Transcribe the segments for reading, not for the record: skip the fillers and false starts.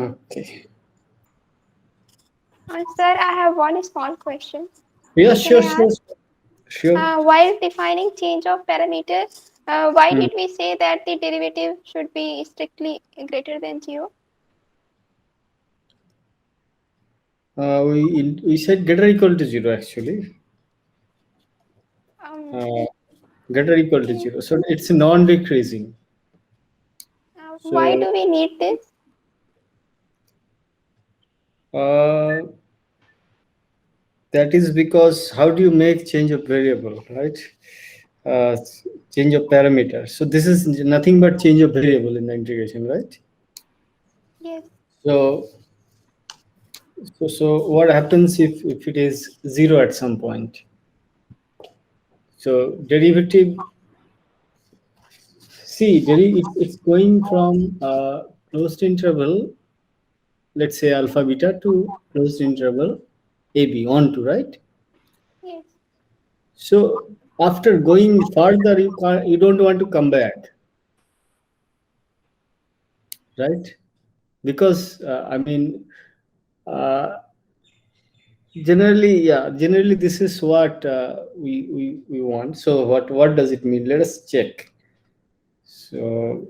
Okay. Sir, I have one small question. Yeah, Can I sure. ask? Sure. While defining change of parameters, why Hmm. did we say that the derivative should be strictly greater than 0? We said greater equal to 0 actually. Um, Uh, Greater equal to in, 0. So it's non-decreasing. why So do we need this? uh, that is because how do you make change of variable, right? Uh, Change of parameter. So this is nothing but change of variable in the integration, right? Yes. So so what happens if it is 0 at some point? So derivative, see, it's going from closed interval, let's say alpha beta, to closed interval AB on to, right? Yes. So after going further, you don't want to come back, right? Because I mean, uh, generally this is what we want. So what does it mean? Let us check. So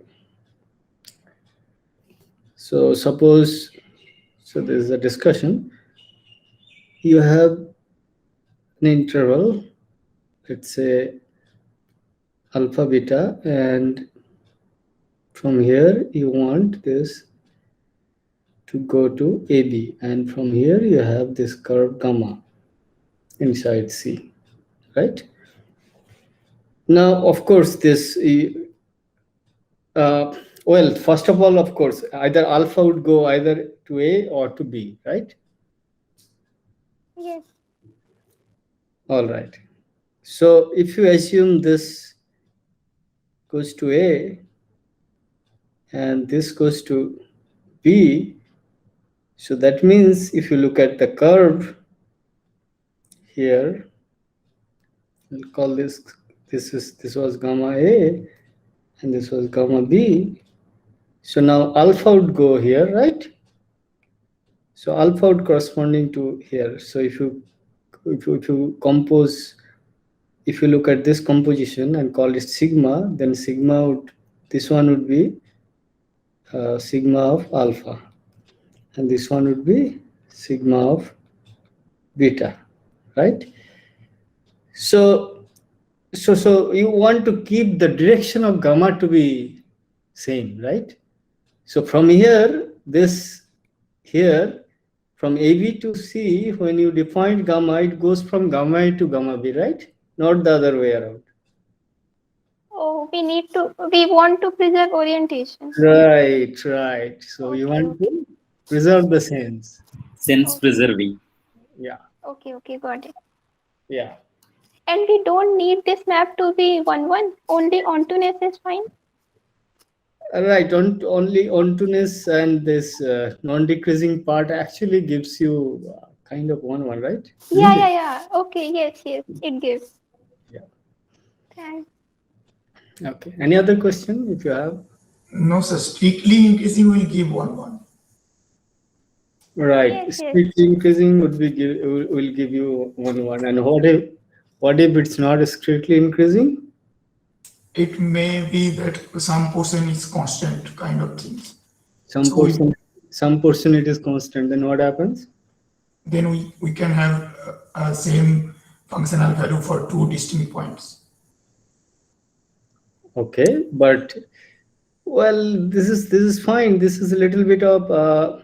suppose, so there is a discussion. You have an interval, let's say alpha beta, and from here you want this to go to AB, and from here you have this curve gamma inside C, right? Now, of course, this well, first of all, of course, either alpha would go either to A or to B, right? Yes. All right. So if you assume this goes to A and this goes to B, so that means if you look at the curve here, we'll call this was gamma A and this was gamma B. So now alpha would go here, right? So alpha would corresponding to here. So if you compose, if you look at this composition and call it sigma, then sigma would, this one would be sigma of alpha, and this one would be sigma of beta, right? So so you want to keep the direction of gamma to be same, right? So from here, this here, from AB to C, when you define gamma, it goes from gamma A to gamma B, right? Not the other way around. Oh, we want to preserve orientation. Right. So you Okay, want okay. to preserve the sense. Sense Okay. preserving. Yeah. Okay, got it. Yeah. And we don't need this map to be 1-1. Only ontoness is fine. Right. Only ontoness and this non-decreasing part actually gives you kind of one, right? Isn't it? Yeah. Okay, yes. It gives. Yeah. Thanks. Okay. Any other question if you have? No, sir. Strictly increasing will give 1, 1. Right. Yes. Strictly increasing will give you 1, and what if it's not strictly increasing? It may be that some portion is constant kind of things. Some So portion it is constant. Then what happens? then we can have same functional value for two distinct points. Okay, but well, this is fine. This is a little bit of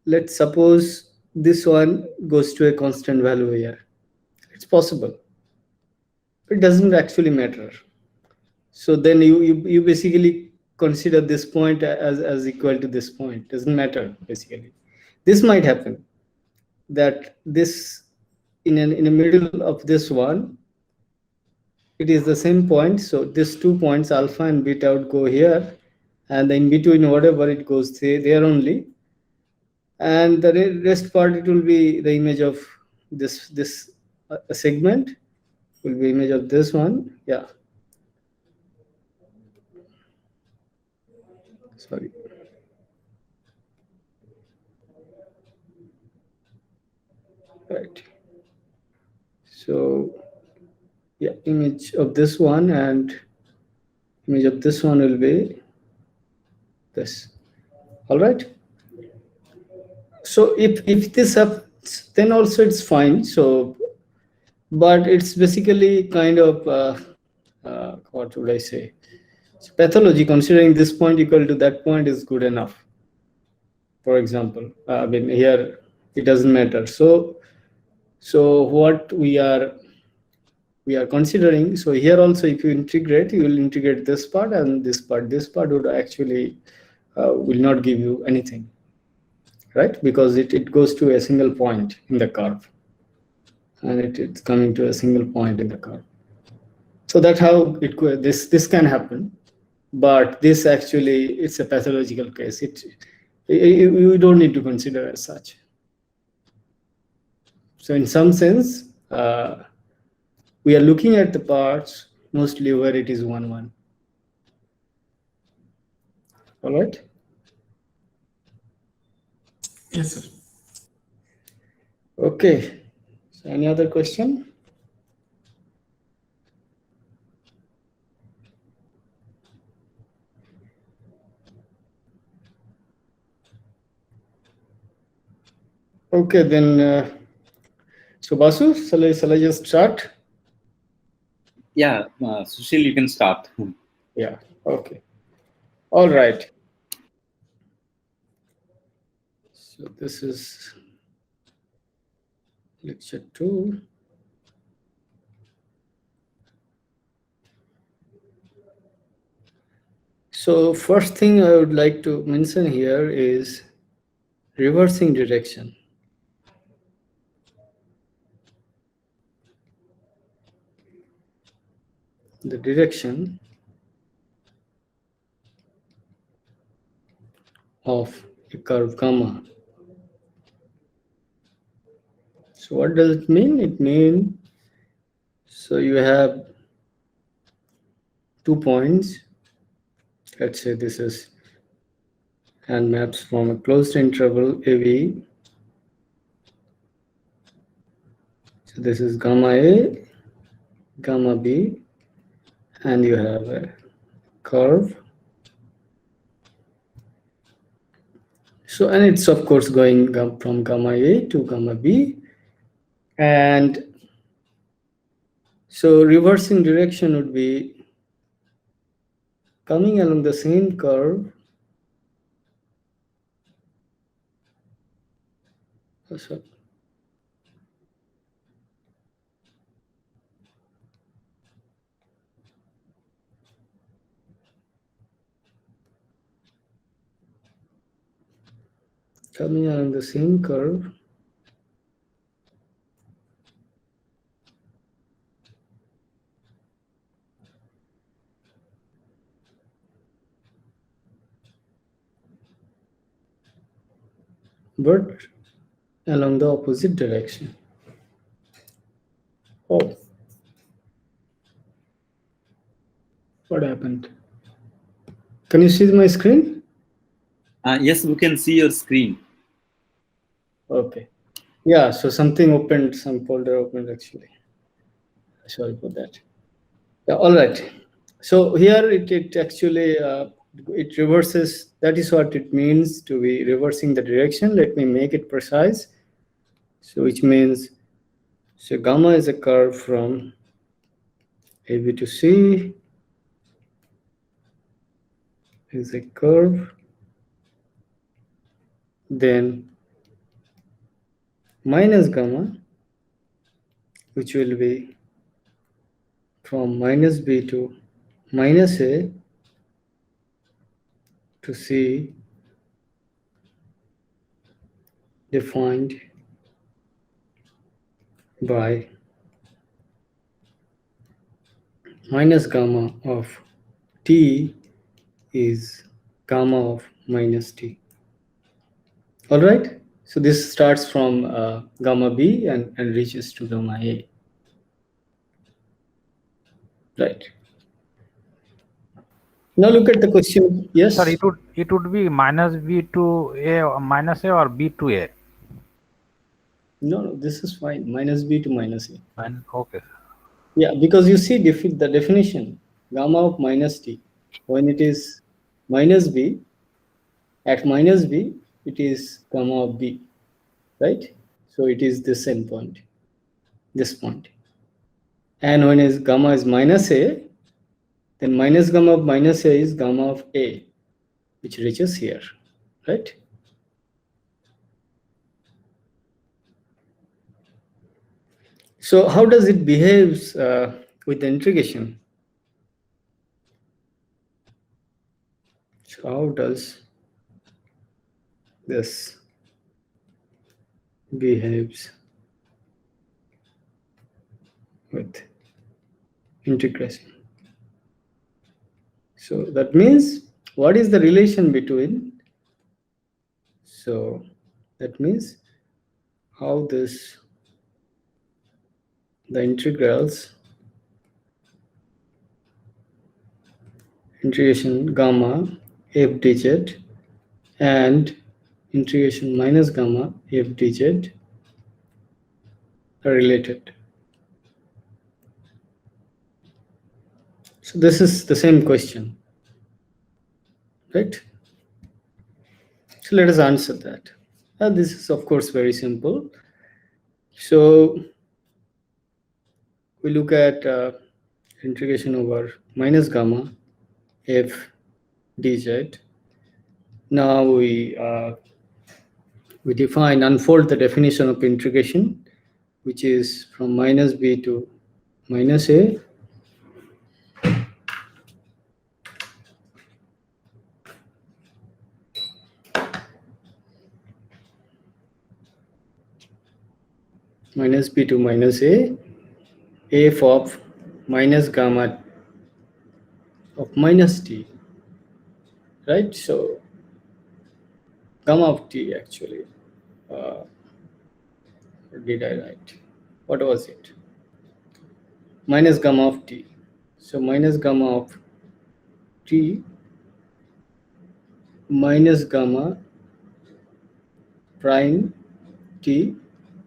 let's suppose this one goes to a constant value here. It's possible. It doesn't actually matter. So then you basically consider this point as equal to this point. Doesn't matter basically. This might happen that this in the middle of this one, it is the same point. So these 2 points alpha and beta would go here, and in between whatever it goes there only, and the rest part it will be the image of this segment will be image of this one. Yeah, sorry. right? So yeah, image of this one and image of this one will be this. All right. So if this happens, then also it's fine. So, but it's basically kind of what would I say? So pathology, considering this point equal to that point, is good enough. For example, I mean here it doesn't matter. So what we are considering. So here also, if you integrate, you will integrate this part and this part. This part would actually will not give you anything, right? Because it goes to a single point in the curve, and it's coming to a single point in the curve. So that's how this can happen. But this actually, it's a pathological case. We don't need to consider as such. So in some sense, we are looking at the parts mostly where it is 1, 1. All right. Yes, sir. Okay. So any other question? Okay, then. So Basu, shall I just start? Yeah, Sushil, you can start. Yeah. Okay. All right. So this is lecture 2. So first thing I would like to mention here is reversing direction. The direction of a curve gamma. So what does it mean? It means, so you have 2 points. Let's say this is and maps from a closed interval AB. So this is gamma A, gamma B, and you have a curve. So, and it's of course going from gamma A to gamma B. And so reversing direction would be coming along the same curve. So coming along the same curve, but along the opposite direction. Oh, what happened? Can you see my screen? Yes, we can see your screen. Okay. Yeah, so something opened, some folder opened actually. Sorry for that. Yeah, all right. So here it actually it reverses. That is what it means to be reversing the direction. Let me make it precise. So which means, so gamma is a curve from AB to C, is a curve, then minus gamma, which will be from minus B to minus A to C, defined by minus gamma of T is gamma of minus T. All right. So this starts from gamma B and reaches to gamma A. Right. Now look at the question. Yes. Sir, it would be minus B to A, minus A or B to A. No, this is fine. Minus b to minus a. Fine. Okay. Yeah, because you see the definition, gamma of minus t, when it is minus b, at minus b, it is gamma of b, right? So it is this endpoint, this point. And when is gamma is minus a, then minus gamma of minus a is gamma of a, which reaches here, right? So how does it behaves with the integration? So how does this behaves with integration? So that means what is the relation between? So that means how this the integrals integration gamma f dz and integration minus gamma f dz are related. So this is the same question, right? So let us answer that. This is of course very simple. So we look at integration over minus gamma f dz. Now we unfold the definition of integration, which is from minus b to minus a. Minus b to minus a, f of minus gamma of minus t, right? So gamma of t actually, or did I write? What was it? Minus gamma of t. So minus gamma of t minus gamma prime t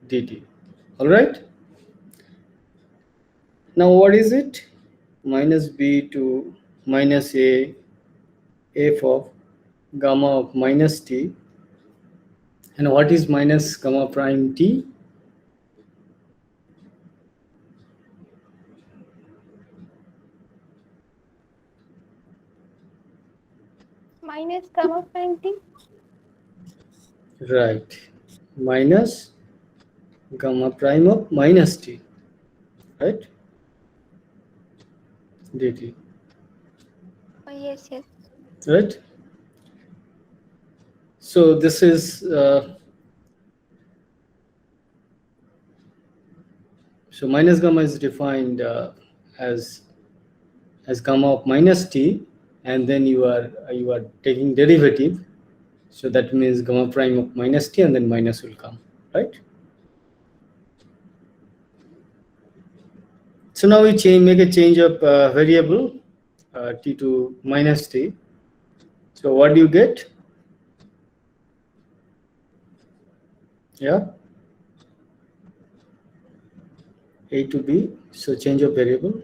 dt. All right. Now what is it? Minus b to minus a, f of gamma of minus t. And what is minus gamma prime t? Minus gamma prime t. Right. Minus gamma prime of minus t, right? Dt, Oh, yes, yes. right? So this is so minus gamma is defined as gamma of minus t, and then you are taking derivative. So that means gamma prime of minus t, and then minus will come, right? So now we make a change of variable t to minus t. So what do you get? Yeah, a to b. So change of variable.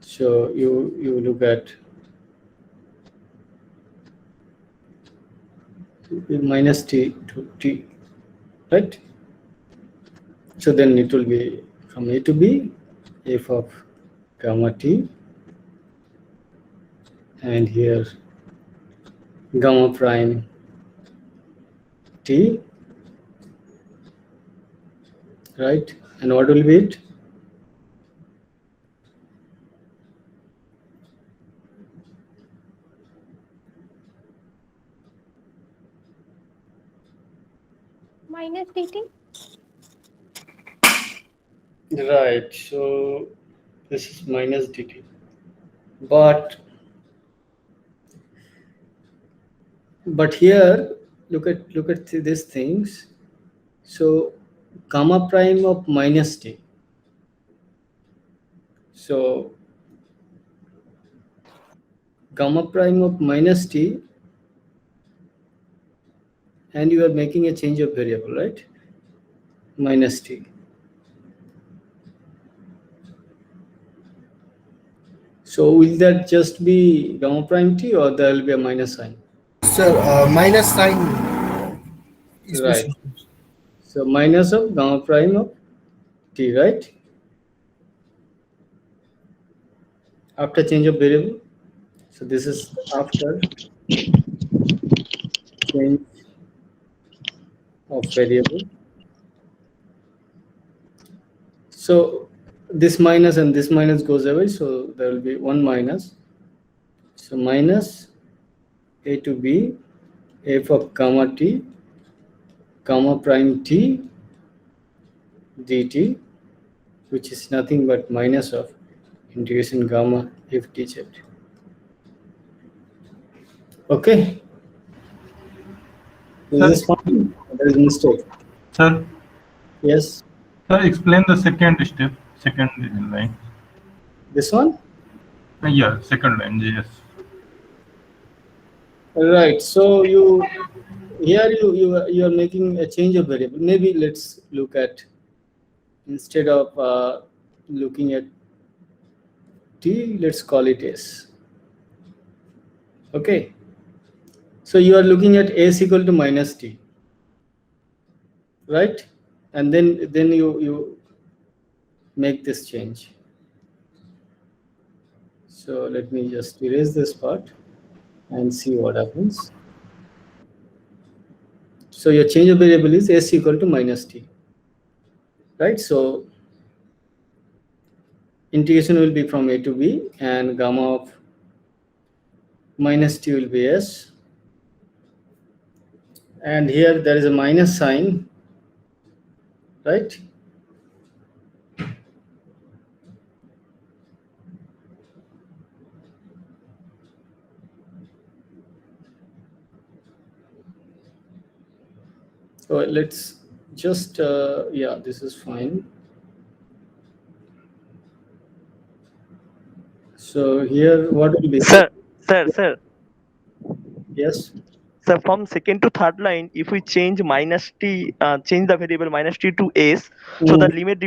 So you look at minus t to t, right? So then it will be from a to b, f of gamma t, and here gamma prime t, right? And what will be it? Minus dt. Right. So this is minus dt, but here look at these things. So gamma prime of minus t. So gamma prime of minus t and you are making a change of variable, right? Minus t. So will that just be gamma prime t, or there will be a minus sign? Sir, minus sign is Right. So minus of gamma prime of t, right? After change of variable. So this is after change of variable. So this minus and this minus goes away, so there will be 1 minus. So minus a to b f of gamma t, gamma prime t dt, which is nothing but minus of integration gamma f dz. Okay. Is this fine? There is mistake. Sir, Yes. sir, explain the second step, second line. This one? Yeah, second line, yes. Right. So you here you are making a change of variable. Maybe let's look at, instead of looking at t, let's call it s. Okay. So you are looking at s equal to minus t, right? And then you make this change. So let me just erase this part and see what happens. So your change of variable is s equal to minus t, right? So integration will be from a to b, and gamma of minus t will be s. And here there is a minus sign, right? So let's just, yeah, this is fine. So here, what will be? Sir. Yes. So from second to third line, if we change minus t, change the variable minus t to s, so the limit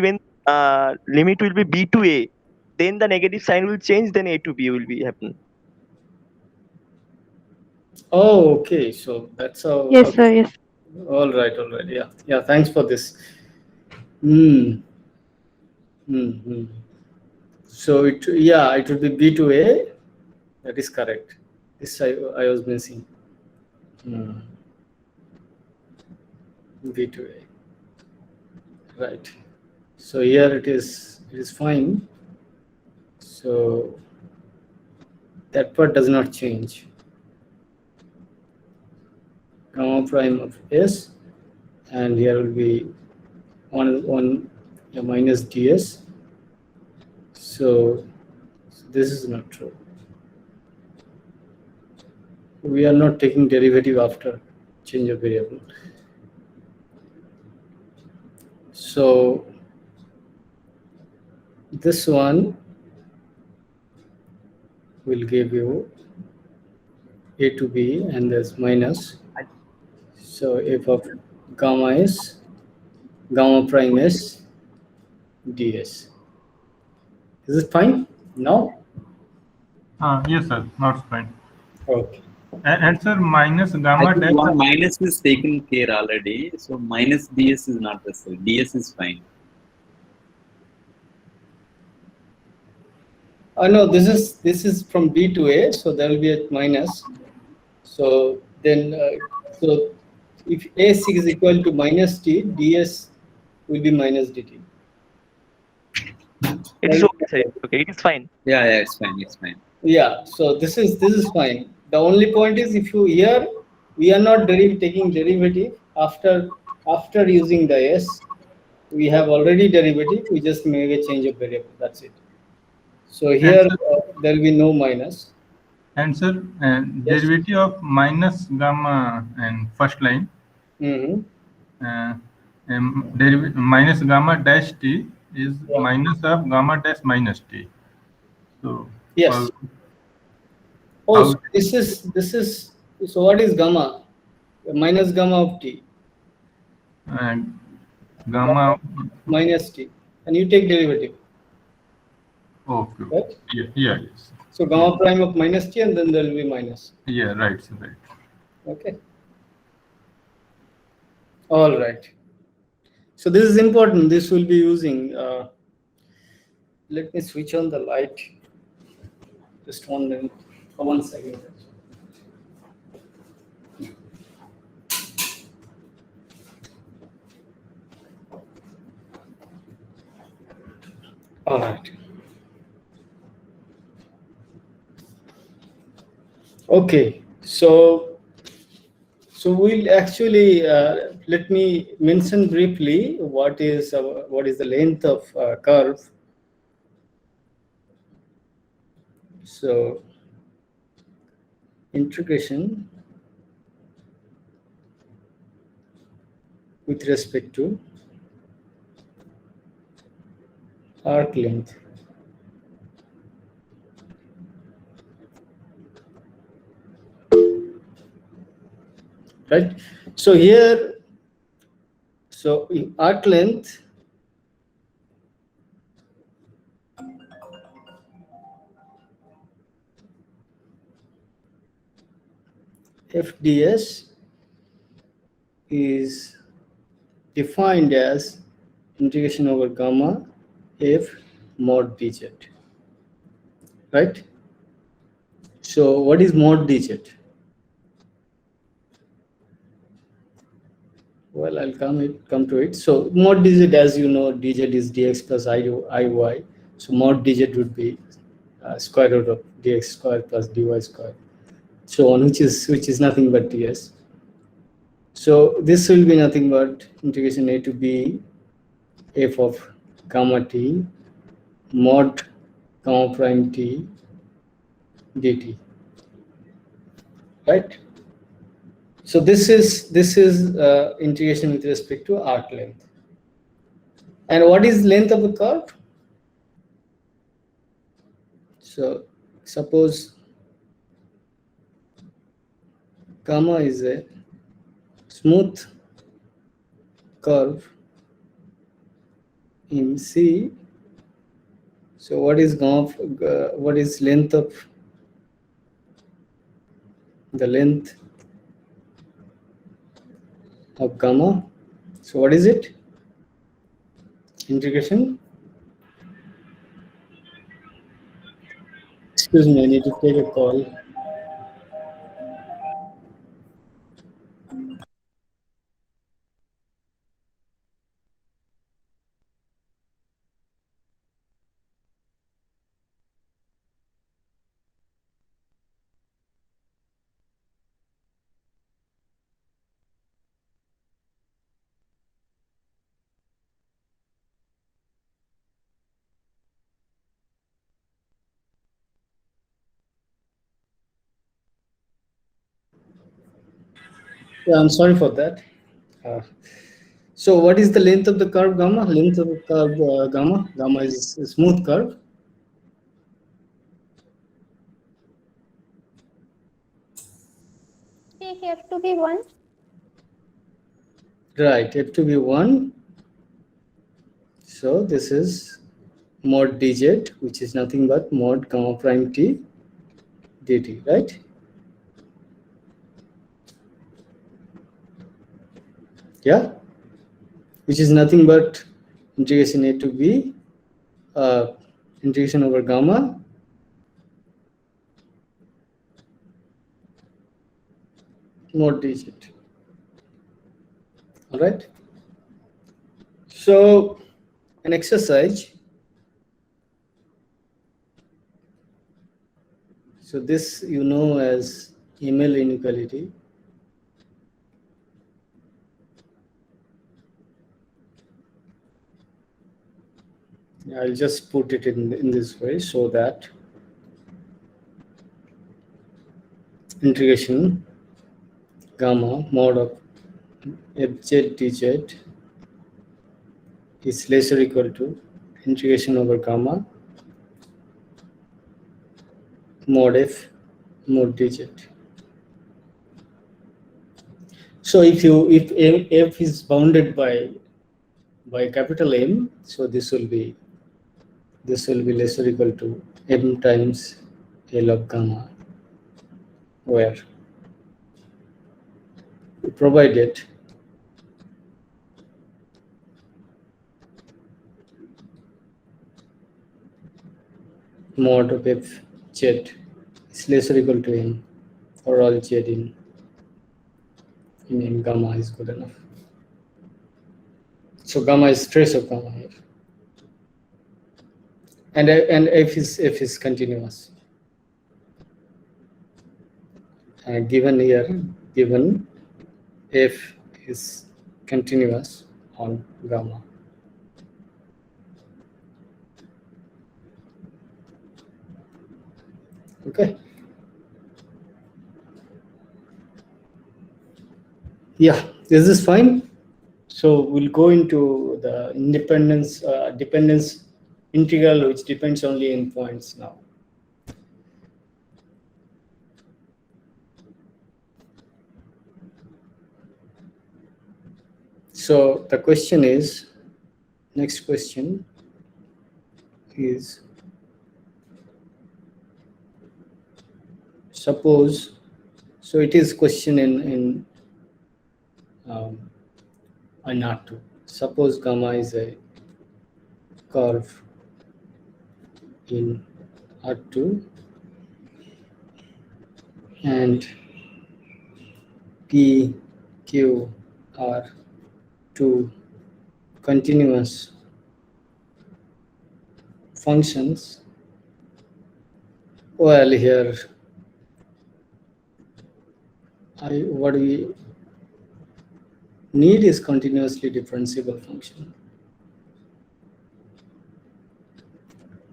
will be b to a. Then the negative sign will change. Then a to b will be happen. Oh, okay. So that's how. Yes, sir. Yes. All right. All right. Yeah. Yeah. Thanks for this. Hmm. Hmm. So it would be b to a. That is correct. This I was missing. B to a. Right. So here it is fine. So that part does not change. Gamma prime of s, and here will be one minus ds. So this is not true. We are not taking derivative after change of variable. So this one will give you a to b, and there's minus. So f of gamma s, gamma prime s ds. Is it fine now? Yes, sir, not fine. Okay. And sir, minus I gamma think dash. one minus is taken care already. So minus ds is not necessary. ds is fine. No, this is from b to a, so there will be a minus. So then, so if s is equal to minus t, ds will be minus dt. It's okay, sir. Okay, it is fine. Yeah, it's fine. It's fine. Yeah, so this is fine. The only point is, if you here, we are not taking derivative after using the s. We have already derivative. We just make a change of variable. That's it. So here there will be no minus. And sir, derivative of minus gamma and first line. Minus gamma dash t is minus of gamma dash minus t. So yes. Oh, so this is so what is gamma? minus gamma of t and gamma. minus t, and you take derivative. Okay. Right? Yeah. Yeah. Yes. So gamma prime of minus t, and then there will be minus. Yeah. Right. So right. Okay. All right. So this is important. This will be using. Let me switch on the light. Just 1 minute. 1 second. All right. Okay. So we'll actually let me mention briefly what is the length of curve. So integration with respect to arc length. Right. So here, so in arc length, FDS is defined as integration over gamma f mod dz. Right. So what is mod dz? Well, I'll come to it. So mod dz, as you know, dz is dx plus iy. So mod dz would be square root of dx square plus dy square, so on, which is nothing but ds. So this will be nothing but integration a to b f of gamma t mod gamma prime t dt. Right. So this is integration with respect to arc length. And what is length of the curve? So suppose gamma is a smooth curve in C. So what is gamma? What is length of the length of gamma? So what is it? Integration. Excuse me, I need to take a call. Yeah, I'm sorry for that. So what is the length of the curve gamma? Length of the curve gamma. Gamma is a smooth curve. Take F to be 1. Right, F to be 1. So this is mod dz, which is nothing but mod gamma prime t dt, right? Yeah, which is nothing but integration a to b, integration over gamma mod dz. All right. So an exercise. So this you know as ML inequality. I'll just put it in this way so that integration gamma mod of fz dz is less or equal to integration over gamma mod f mod dz. So if f is bounded by capital M, so this will be less or equal to m times L of gamma, where provided mod of f z is less or equal to n, or all z in gamma is good enough. So gamma is trace of gamma here, and f is continuous. Given here, given f is continuous on gamma. Okay. Yeah, this is fine. So we'll go into the dependence integral, which depends only in points now. So the question is, next question is, suppose, so it is question in R2. Suppose gamma is a curve in R2 and P, Q are two continuous functions. Well, here what we need is continuously differentiable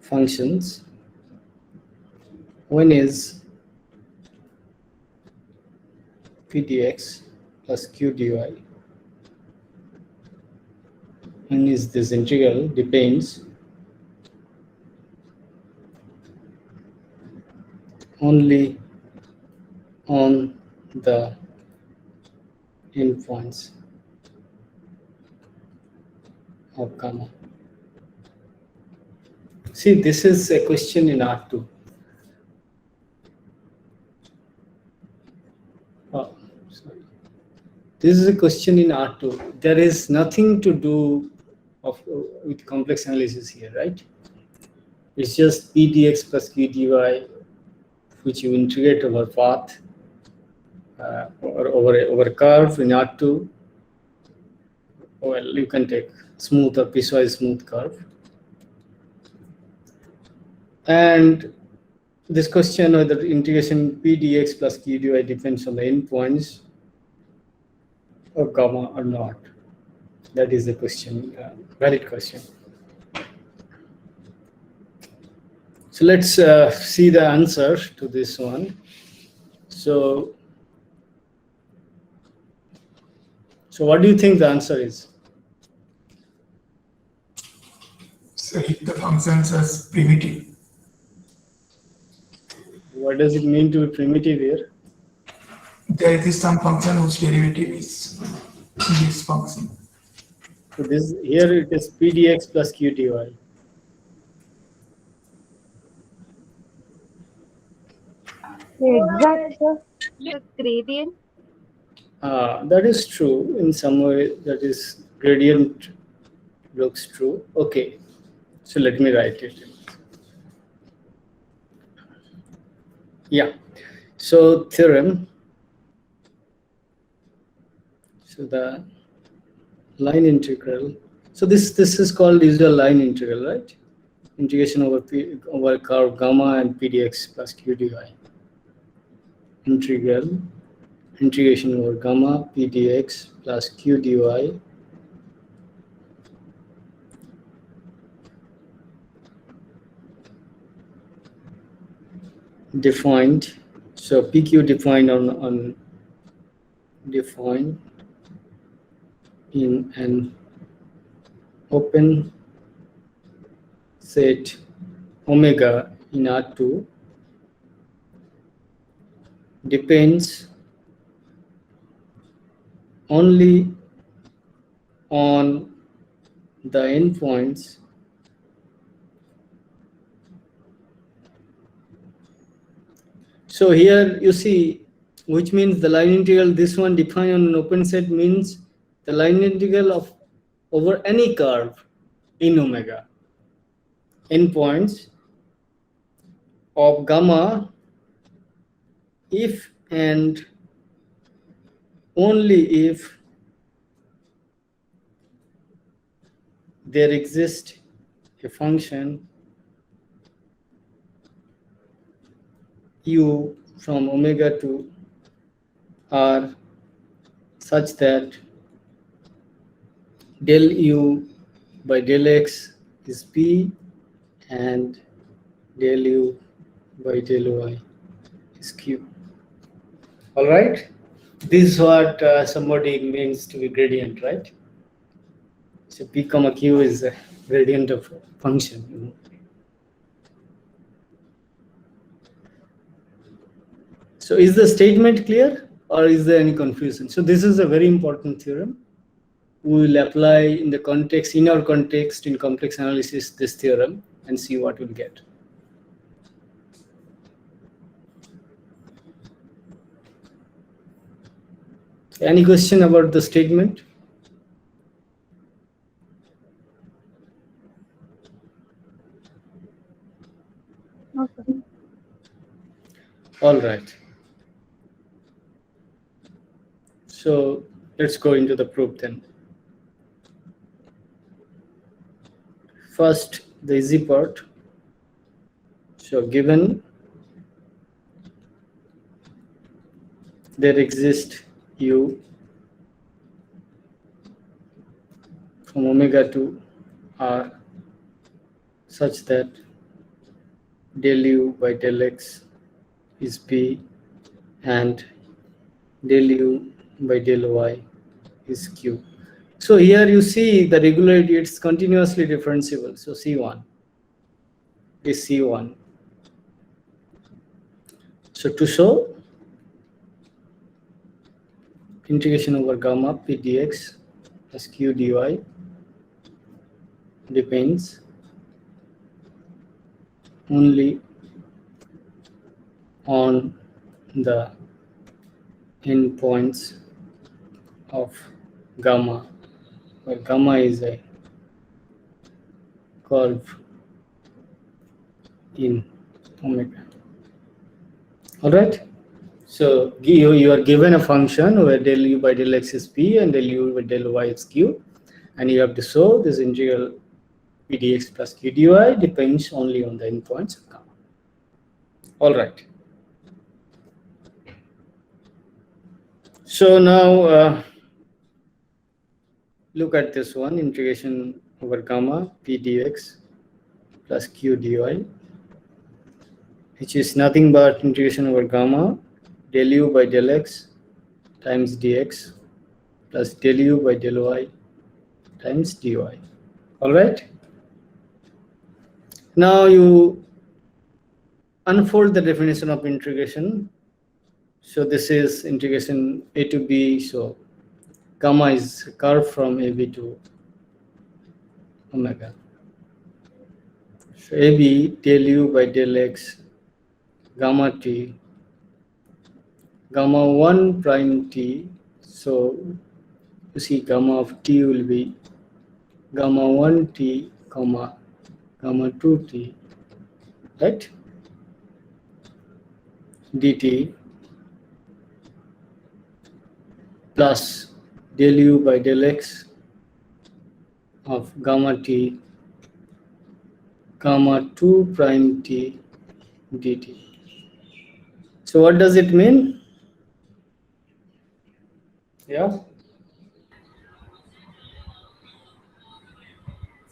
functions. One is p dx plus q dy. One is this integral depends only on the endpoints of gamma. See, this is a question in R2. Oh, sorry. This is a question in R2. There is nothing to do with complex analysis here, right? It's just p dx plus q dy, which you integrate over path or over curve in R2. Well, you can take smooth or piecewise smooth curve. And this question whether integration p dx plus q dy depends on the endpoints of gamma or not. That is the question, valid question. So let's see the answer to this one. So what do you think the answer is? So if the functions as primitive, What does it mean to be primitive here? there is some function whose derivative is this function. So this here it is p dx plus q dy. Exact, sir. The gradient. That is true in some way. That is gradient looks true. Okay, so let me write it. Yeah. So theorem. So the line integral. So this is called usual line integral, right? Integration over curve gamma and p dx plus q dy. Integration over gamma p dx plus q dy defined. So pq defined defined in an open set omega in R2 depends only on the endpoints so here you see, which means the line integral, this one defined on an open set means the line integral of over any curve in omega endpoints of gamma if and only if there exists a function u from omega to r such that del u by del x is p and del u by del y is q. All right, this is what somebody means to be gradient, right? So p comma q is a gradient of a function. So is the statement clear or is there any confusion? So this is a very important theorem. We will apply in the context, in our context, in complex analysis, this theorem and see what we'll get. Any question about the statement? Okay. All right. So let's go into the proof then. First, the easy part. So given there exists u from omega to r such that del u by del x is p and del u by del y is q. So here you see the regularity, it's continuously differentiable. So C1 is C1. So to show integration over gamma p dx plus q dy depends only on the endpoints of gamma, where gamma is a curve in omega. All right. So you are given a function where del u by del x is p and del u by del y is q, and you have to show this integral p dx plus q dy depends only on the endpoints of gamma. All right. So now look at this one, integration over gamma p dx plus q dy, which is nothing but integration over gamma del u by del x times dx plus del u by del y times dy. All right. Now you unfold the definition of integration. So this is integration a to b. So gamma is a curve from ab to omega. So ab del u by del x gamma t gamma 1 prime t. So you see gamma of t will be gamma 1 t comma gamma 2 t, right? dt plus del u by del x of gamma t gamma 2 prime t dt. So what does it mean? Yeah.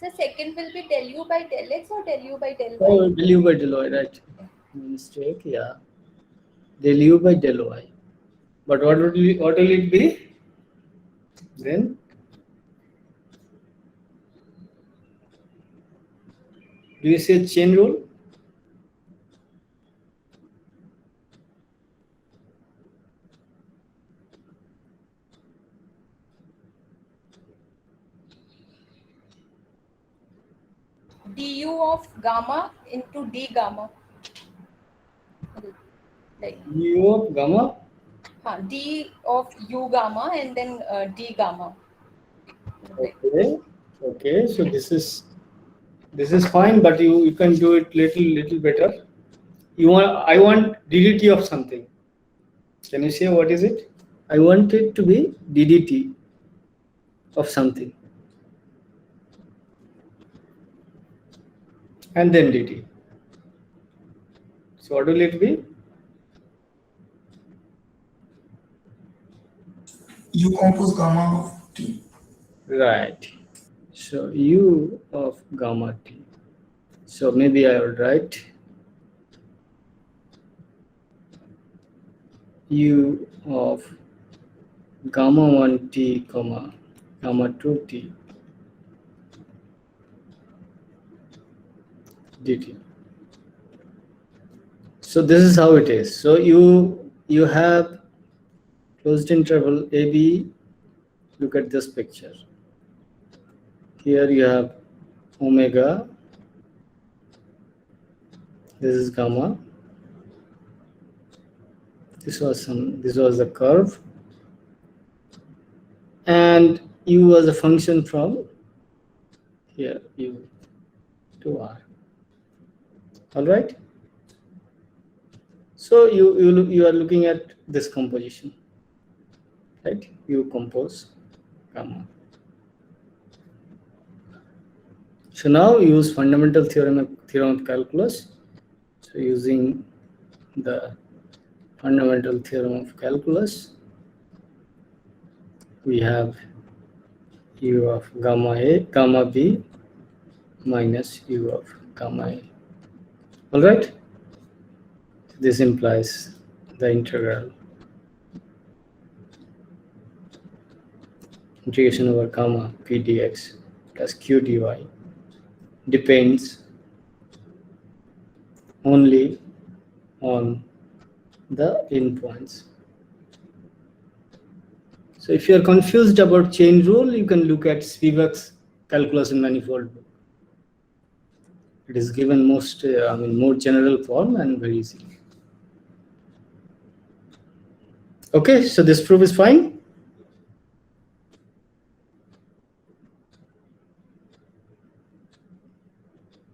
So second will be del u by del x or del u by del y? Oh, del u by del y, right? Mistake, yeah. Del u by del y. But what will it be? Then do you see a chain rule? du of gamma into d gamma. Like U of gamma. d of u gamma and then d gamma. Like, Okay. Okay. So this is fine, but you can do it little better. I want ddt of something. Can you say what is it? I want it to be ddt of something, and then dt. So what will it be? U compose gamma of t. Right. So u of gamma t. So maybe I will write u of gamma 1 t comma gamma 2 t dt. So this is how it is. So you have closed interval AB. Look at this picture. Here you have omega. This is gamma. This was the curve, and u was a function from here u to r. All right. So you are looking at this composition, right? You compose gamma. So now use fundamental theorem of calculus. So using the fundamental theorem of calculus, we have u of gamma a gamma b minus u of gamma a. All right. This implies the integral integration over gamma p dx plus q dy depends only on the endpoints. So if you are confused about chain rule, you can look at Spivak's calculus in manifold book. It is given more general form and very easy. Okay, so this proof is fine.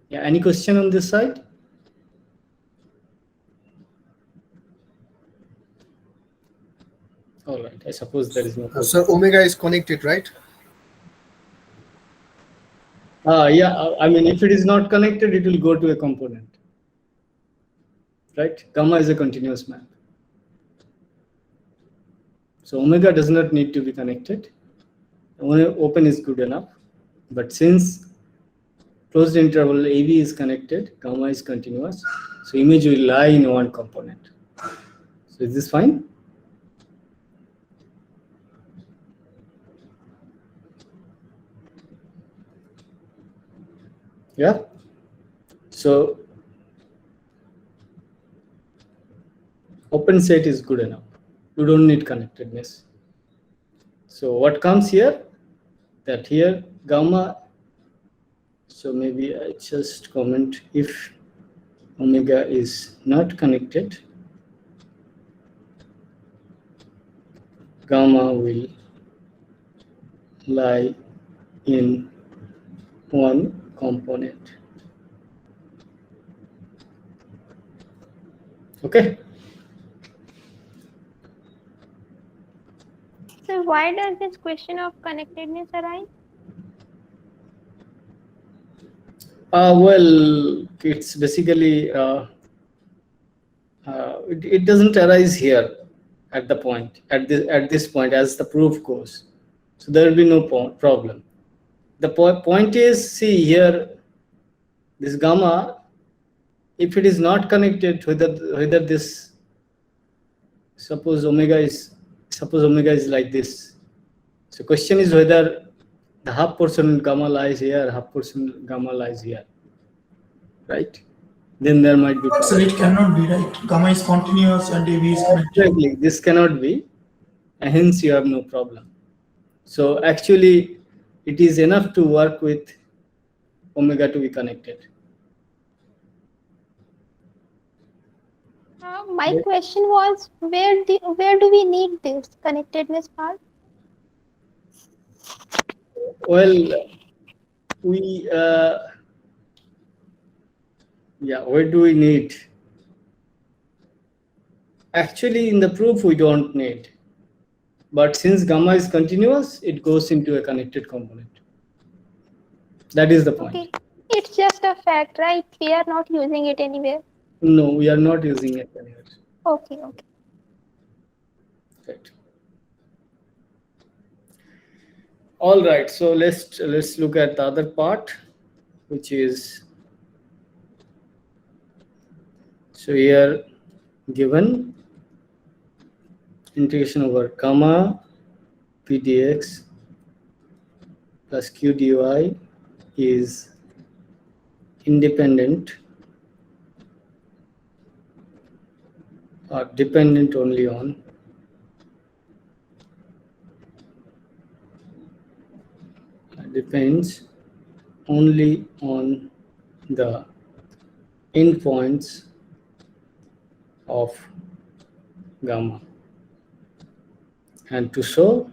Yeah, any question on this side? All right, I suppose there is no question. So omega is connected, right? Yeah, I mean, if it is not connected, it will go to a component, right? Gamma is a continuous map. So omega does not need to be connected. Open is good enough. But since closed interval AB is connected, gamma is continuous, so image will lie in one component. So is this fine? Yeah. So open set is good enough. You don't need connectedness. So what comes here? That here gamma. So maybe I just comment if omega is not connected, gamma will lie in one component. Okay. So why does this question of connectedness arise? Well, it's basically it doesn't arise here at this point as the proof goes. So there will be no problem. The point is, see here, this gamma, if it is not connected, whether this, suppose omega is like this. So question is whether the half portion gamma lies here, half portion gamma lies here, right? Then there might be So it cannot be, right? Gamma is continuous and AB is connected. Exactly, this cannot be, and hence you have no problem. So actually, it is enough to work with omega to be connected. My question was, where do we need this connectedness part? Well, we yeah, where do we need? Actually, in the proof we don't need, but since gamma is continuous, it goes into a connected component. That is the point. Okay, it's just a fact, right? We are not using it anywhere. No, we are not using it anywhere. Okay. Right. All right, so let's look at the other part, which is, so here given integration over gamma p dx plus q dy is independent or dependent only on depends only on the endpoints of gamma. And to show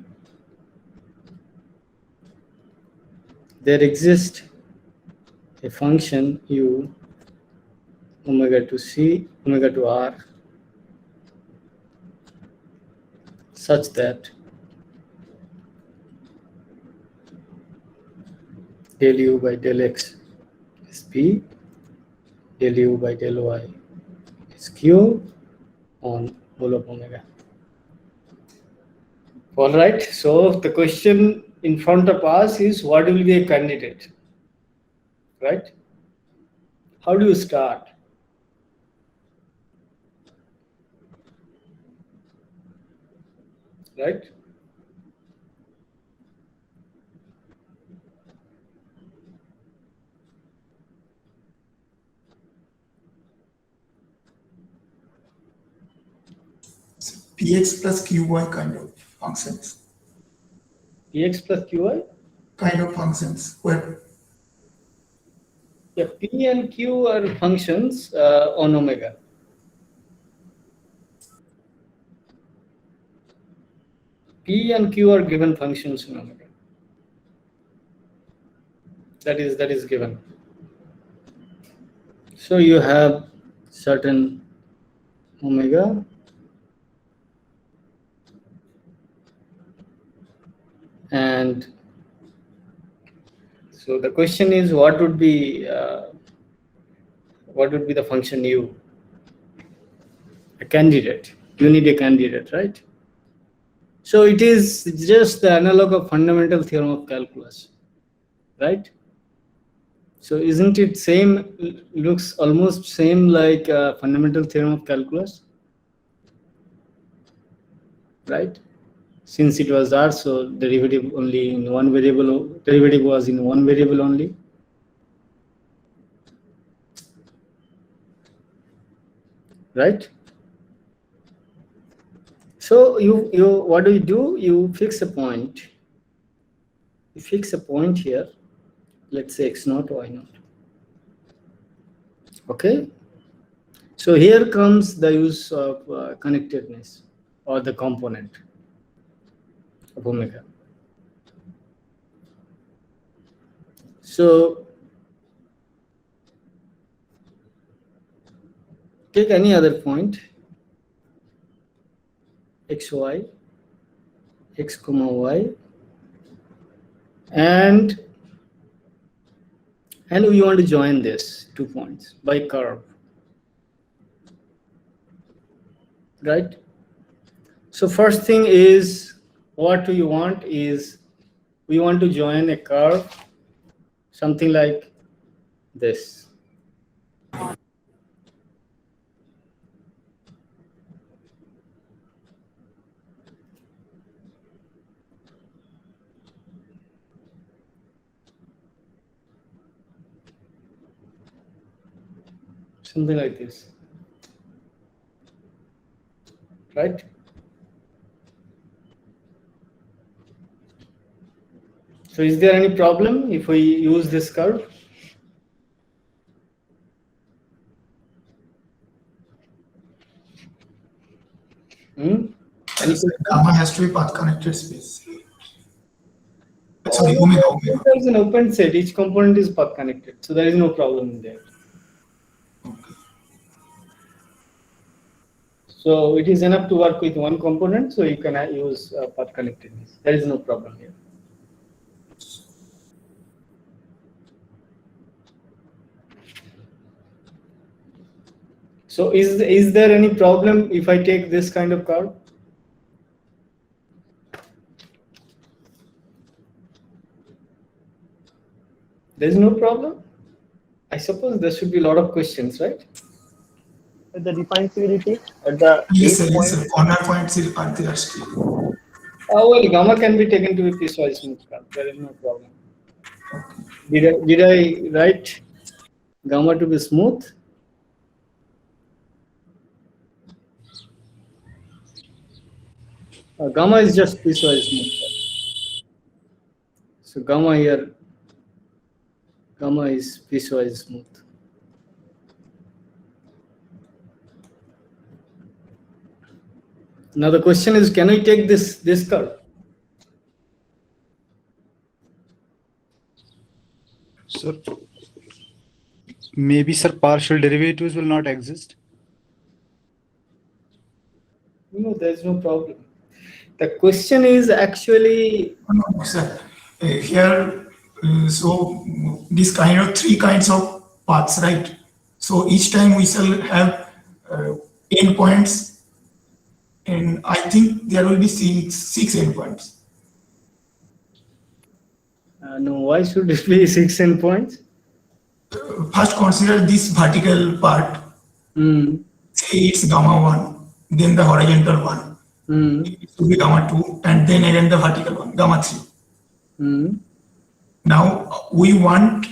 there exists a function u omega to c omega to r such that del u by del x is p, del u by del y is q on whole of omega. All right, so the question in front of us is, what will be a candidate, right? How do you start? Right? So px plus qy kind of functions. Px plus qy? Kind of functions where Yeah, p and q are functions on omega. P and q are given functions in omega. That is given. So you have certain omega and so the question is, what would be the function u? A candidate. You need a candidate, right? So it is just the analog of fundamental theorem of calculus, right? So isn't it same, looks almost same like fundamental theorem of calculus, right? Since it was R, so derivative only in one variable, derivative was in one variable only. Right? So you what do? You fix a point. You fix a point here. Let's say x0, y0. Okay. So here comes the use of connectedness or the component of omega. So take any other point, xy, x comma y, and we want to join this 2 points by curve, right? So first thing is, what we want is, we want to join a curve, something like this. Something like this, right? So is there any problem if we use this curve? Hmm? Any So question? gamma has to be path connected space. Sorry, omega. There is an open set. Each component is path connected, so there is no problem in there. So it is enough to work with one component, so you can use path connectedness. There is no problem here. So is there any problem if I take this kind of curve? There is no problem. I suppose there should be a lot of questions, right? The defensibility at the Yes, sir. eighth Yes, point. sir. Corner points are there still. Well, gamma can be taken to be piecewise smooth curve. There is no problem. Did I write gamma to be smooth? Gamma is just piecewise smooth curve. So gamma here, gamma is piecewise smooth. Now the question is, can I take this curve? So maybe, sir, partial derivatives will not exist. No, there is no problem. The question is actually, No, sir. Here, so this kind of three kinds of paths, right? So each time we shall have endpoints, and I think there will be six endpoints. no, why should it be 6 endpoints? First, consider this vertical part. Say it's gamma 1, then the horizontal one. It should be gamma 2, and then again the vertical one, gamma 3. Now we want,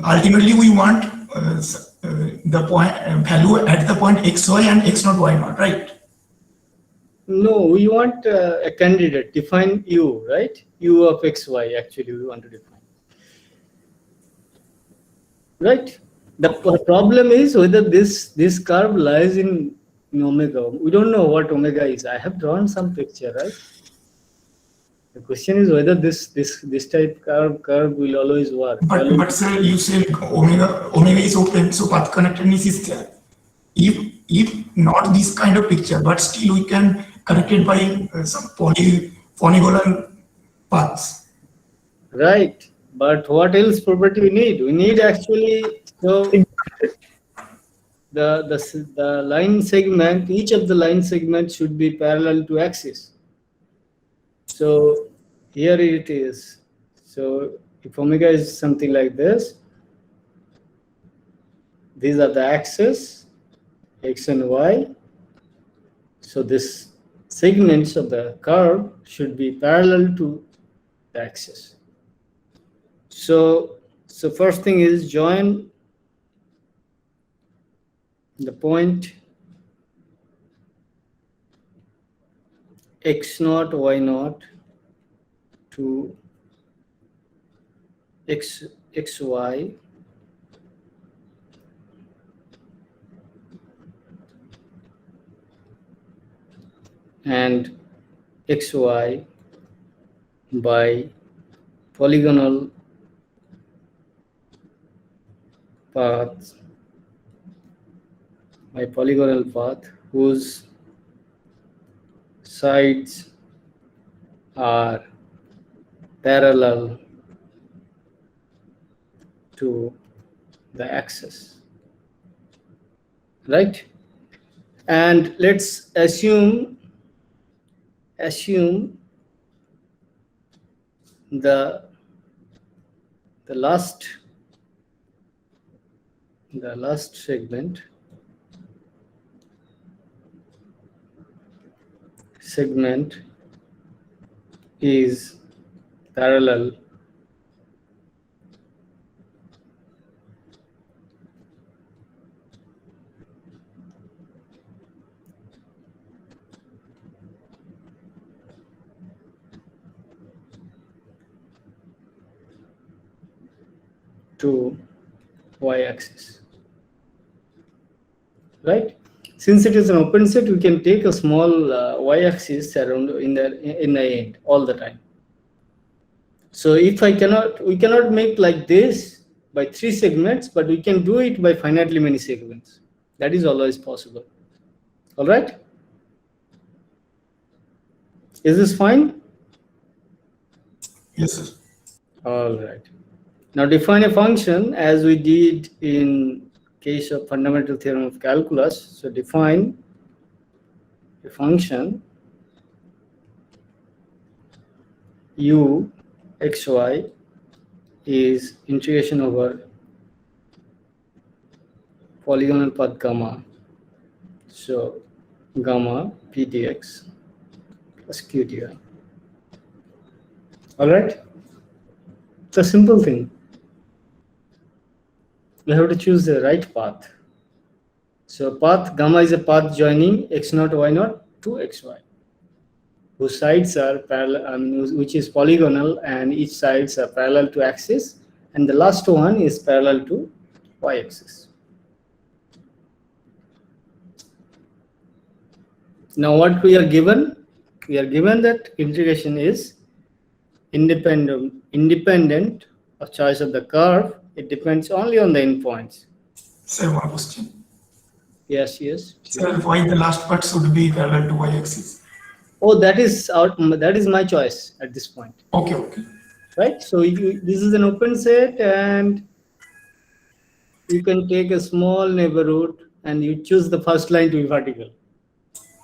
ultimately we want the point value at the point xy and x0 y0, right? No, we want a candidate. Define u, right? U of xy. Actually, we want to define. Right. The problem is whether this curve lies in omega. We don't know what omega is. I have drawn some picture, right? The question is whether this type curve will always work. But sir, you said omega is open, so path connectedness is there. If not this kind of picture, but still we can connect it by some polygonal paths. Right. But what else property we need? We need actually, so the line segment, each of the line segments should be parallel to axis. So here it is. So if omega is something like this, these are the axes, x and y. So this segments of the curve should be parallel to the axis. So first thing is join the point x0, y0 to xy and xy by polygonal path whose sides are parallel to the axis, right? And let's assume the last segment is parallel to y-axis, right? Since it is an open set, we can take a small y-axis around in the end all the time. So if we cannot make like this by 3 segments, but we can do it by finitely many segments. That is always possible. All right? Is this fine? Yes, sir. All right. Now define a function as we did in case of fundamental theorem of calculus. So define a function u xy is integration over polygonal path gamma. So gamma p dx plus q dy. All right? It's a simple thing. We have to choose the right path. So path gamma is a path joining x0 y0 to xy, whose sides are parallel, which is polygonal, and each sides are parallel to axis, and the last one is parallel to y-axis. Now what we are given? We are given that integration is independent of choice of the curve. It depends only on the endpoints. Sir, one question. Yes. Sir, why the last part should be parallel to y-axis? Oh, that is my choice at this point. Okay. Right. So this is an open set, and you can take a small neighborhood, and you choose the first line to be vertical.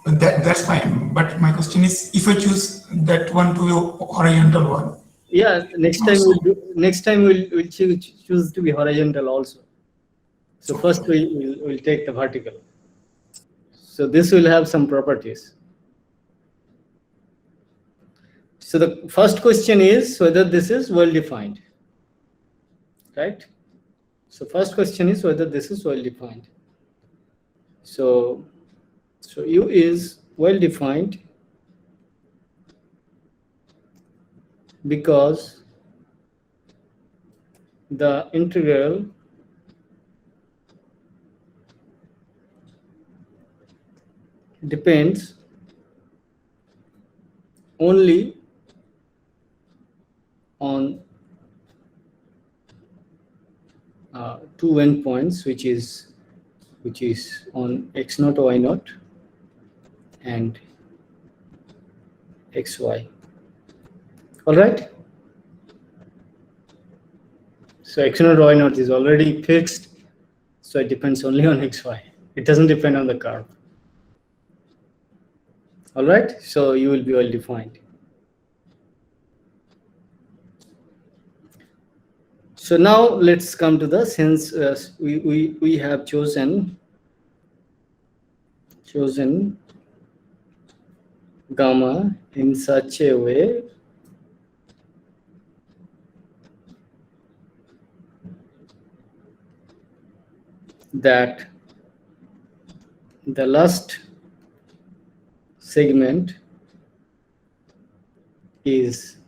That's fine. But my question is, if I choose that one to be horizontal one. Yeah. Next time we'll choose to be horizontal also. So first we'll take the vertical. So this will have some properties. So the first question is whether this is well defined, right? So first question is whether this is well defined. So U is well defined because the integral depends only on two endpoints, which is on x0 y0 and xy. All right. So x0 y0 is already fixed, so it depends only on xy. It doesn't depend on the curve. All right. So you will be well defined. So now let's come to the sense. We have chosen gamma in such a way that the last segment is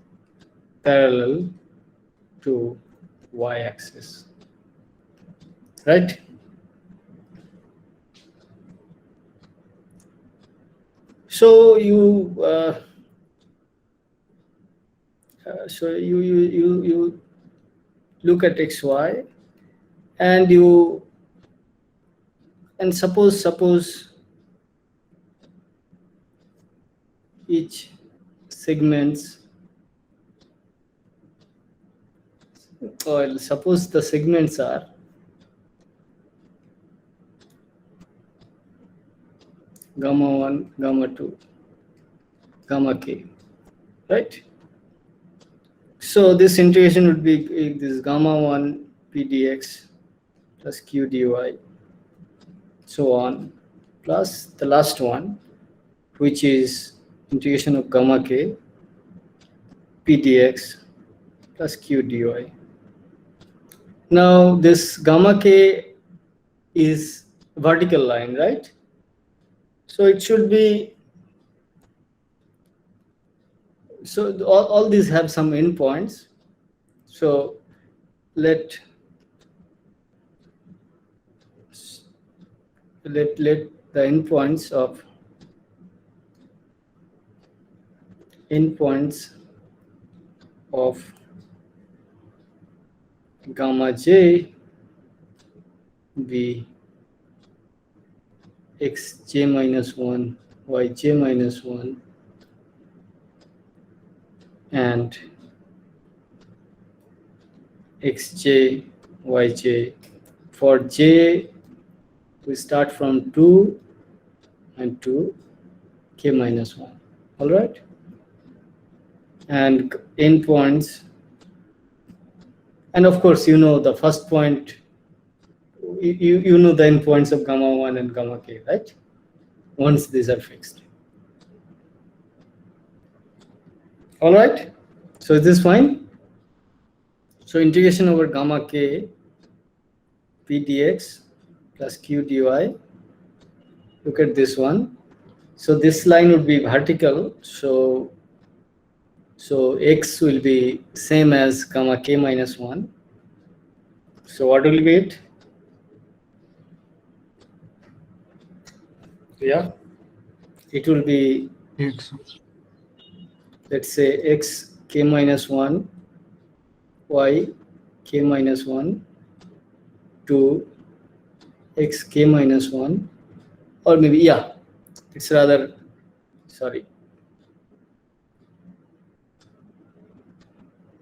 parallel to y-axis, right? So you you look at xy, and suppose each segments, or suppose the segments are gamma 1, gamma 2, gamma k, right? So this integration would be this gamma 1 p dx plus q dy, so on, plus the last one, which is integration of gamma k p dx plus q dy. Now this gamma k is vertical line, right? So it should be, so all these have some endpoints. So let the the endpoints of gamma j be xj minus 1, yj minus 1, and xj, yj. For j, we start from 2 and 2, k minus 1. All right? And endpoints, and of course, you know the first point, you know the endpoints of gamma 1 and gamma k, right? Once these are fixed. All right? So is this fine? So integration over gamma k p dx plus q dy. Look at this one. So this line would be vertical. So x will be same as gamma k minus 1. So what will be it? Yeah, it will be, X. let's say, x k minus 1, y k minus 1 to x k minus 1, or maybe, yeah, it's rather, sorry,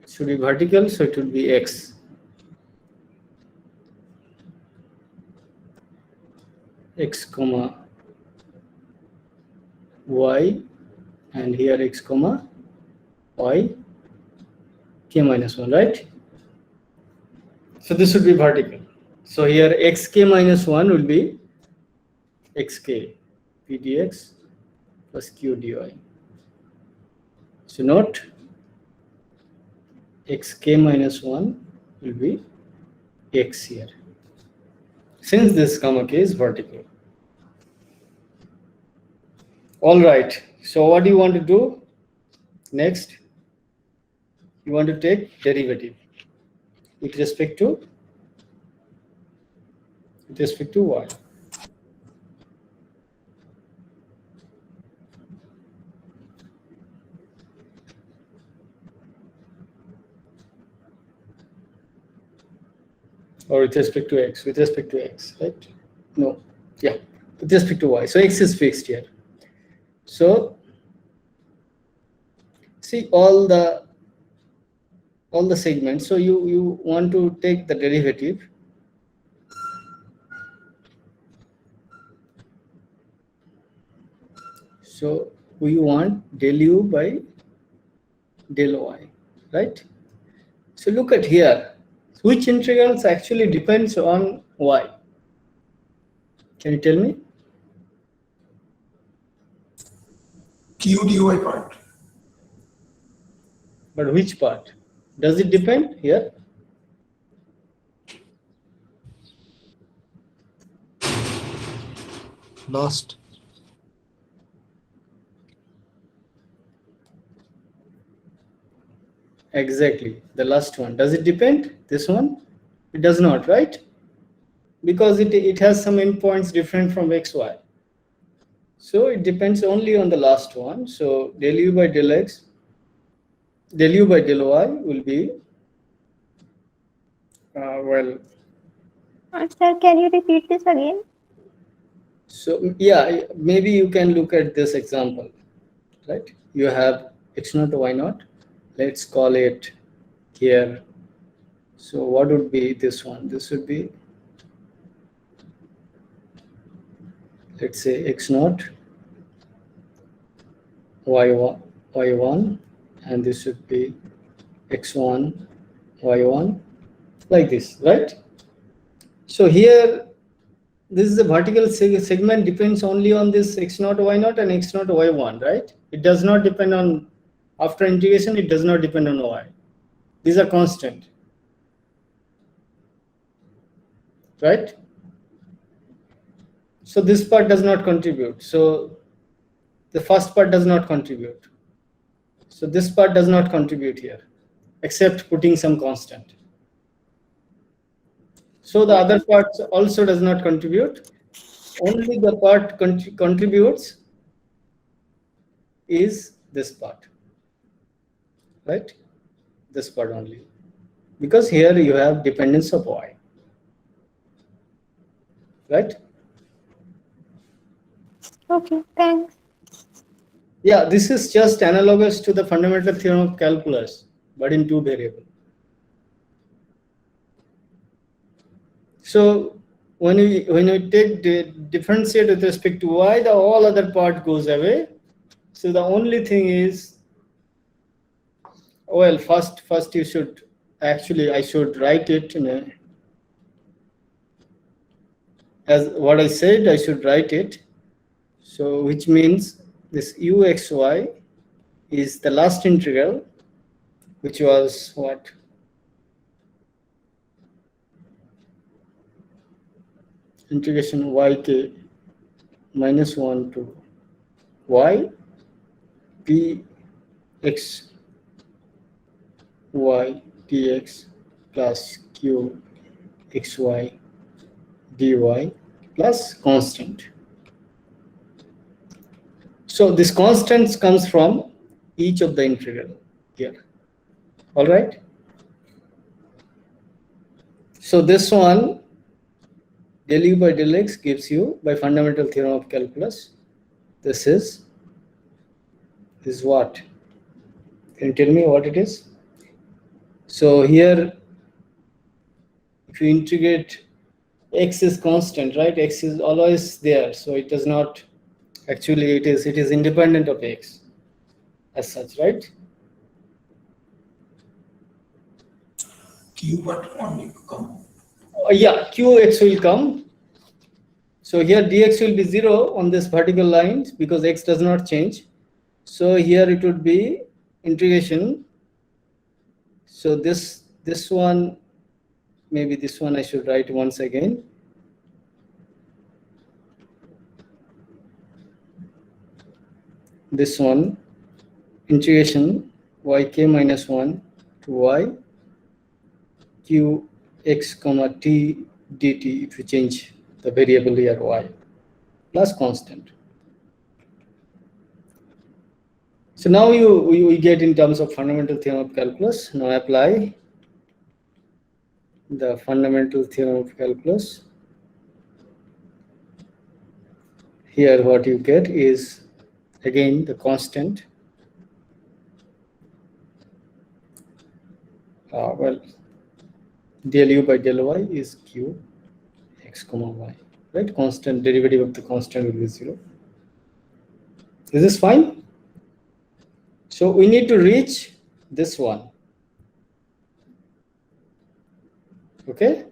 it should be vertical, so it would be x comma y, and here x comma y k minus 1, right? So this would be vertical. So here xk minus 1 will be xk p dx plus q dy. So note xk minus 1 will be x here, since this gamma k is vertical. All right, so what do you want to do next? You want to take derivative with respect to y. Or with respect to x, right? No, yeah, with respect to y. So x is fixed here. So see all the segments. So you want to take the derivative. So we want del u by del y, right? So look at here. Which integrals actually depends on y? Can you tell me? q dy part. But which part? Does it depend here? Last. Exactly, the last one. Does it depend? This one? It does not, right? Because it has some endpoints different from xy. So it depends only on the last one. So del u by del x, del u by del y will be, well, Sir, can you repeat this again? so yeah, maybe you can look at this example, right? You have x0 to y0. Let's call it here. So what would be this one? This would be, let's say, x0, y1, and this would be x1, y1, like this, right? So here, this is the vertical segment depends only on this x0, y0 and x0, y1, right? It does not depend on, after integration, it does not depend on y. These are constant, right? So this part does not contribute. So the first part does not contribute. So this part does not contribute here, except putting some constant. So the other part also does not contribute. only the part contributes is this part, right? This part only, because here you have dependence of y, right? Okay, thanks. Yeah, this is just analogous to the fundamental theorem of calculus, but in two variables. So when you take the differentiate with respect to y, the all other part goes away. So the only thing is, well, first you should actually, I should write it in a, as what I said, I should write it. So which means this uxy is the last integral, which was what? Integration yk minus 1 to y p x y dx plus q xy dy plus constant. So this constant comes from each of the integral here. All right. So this one, del u by del x gives you, by fundamental theorem of calculus, this is what? Can you tell me what it is? So here, if you integrate, x is constant, right? X is always there, so it does not, actually it is independent of x as such, right? Q but only come. Yeah, qx will come. So here dx will be 0 on this vertical line because x does not change. So here it would be integration. So this one, maybe this one I should write once again. This one, integration yk minus 1 to y q x comma t dt, if you change the variable here y, plus constant. So now we get in terms of fundamental theorem of calculus. Now apply the fundamental theorem of calculus. Here what you get is again the constant. Well, del u by del y is q x comma y, right? Constant derivative of the constant will be 0. Is this fine? So we need to reach this one. Okay?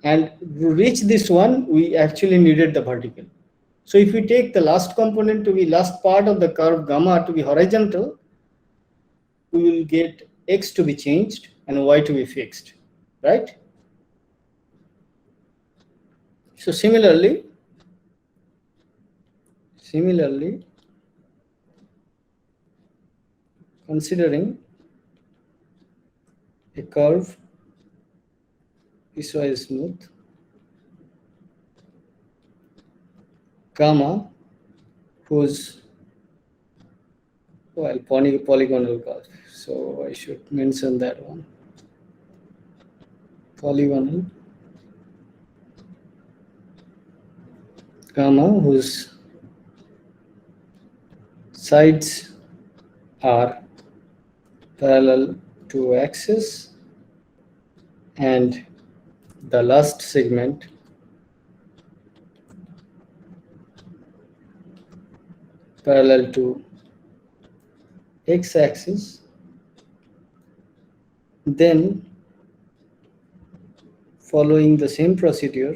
And to reach this one, we actually needed the vertical. So if we take the last component to be last part of the curve gamma to be horizontal, we will get x to be changed and y to be fixed, right? So similarly, considering a curve piecewise smooth gamma whose, well, polygonal curve. So I should mention that one. Polygonal gamma whose sides are parallel to axis and the last segment parallel to x-axis, then following the same procedure,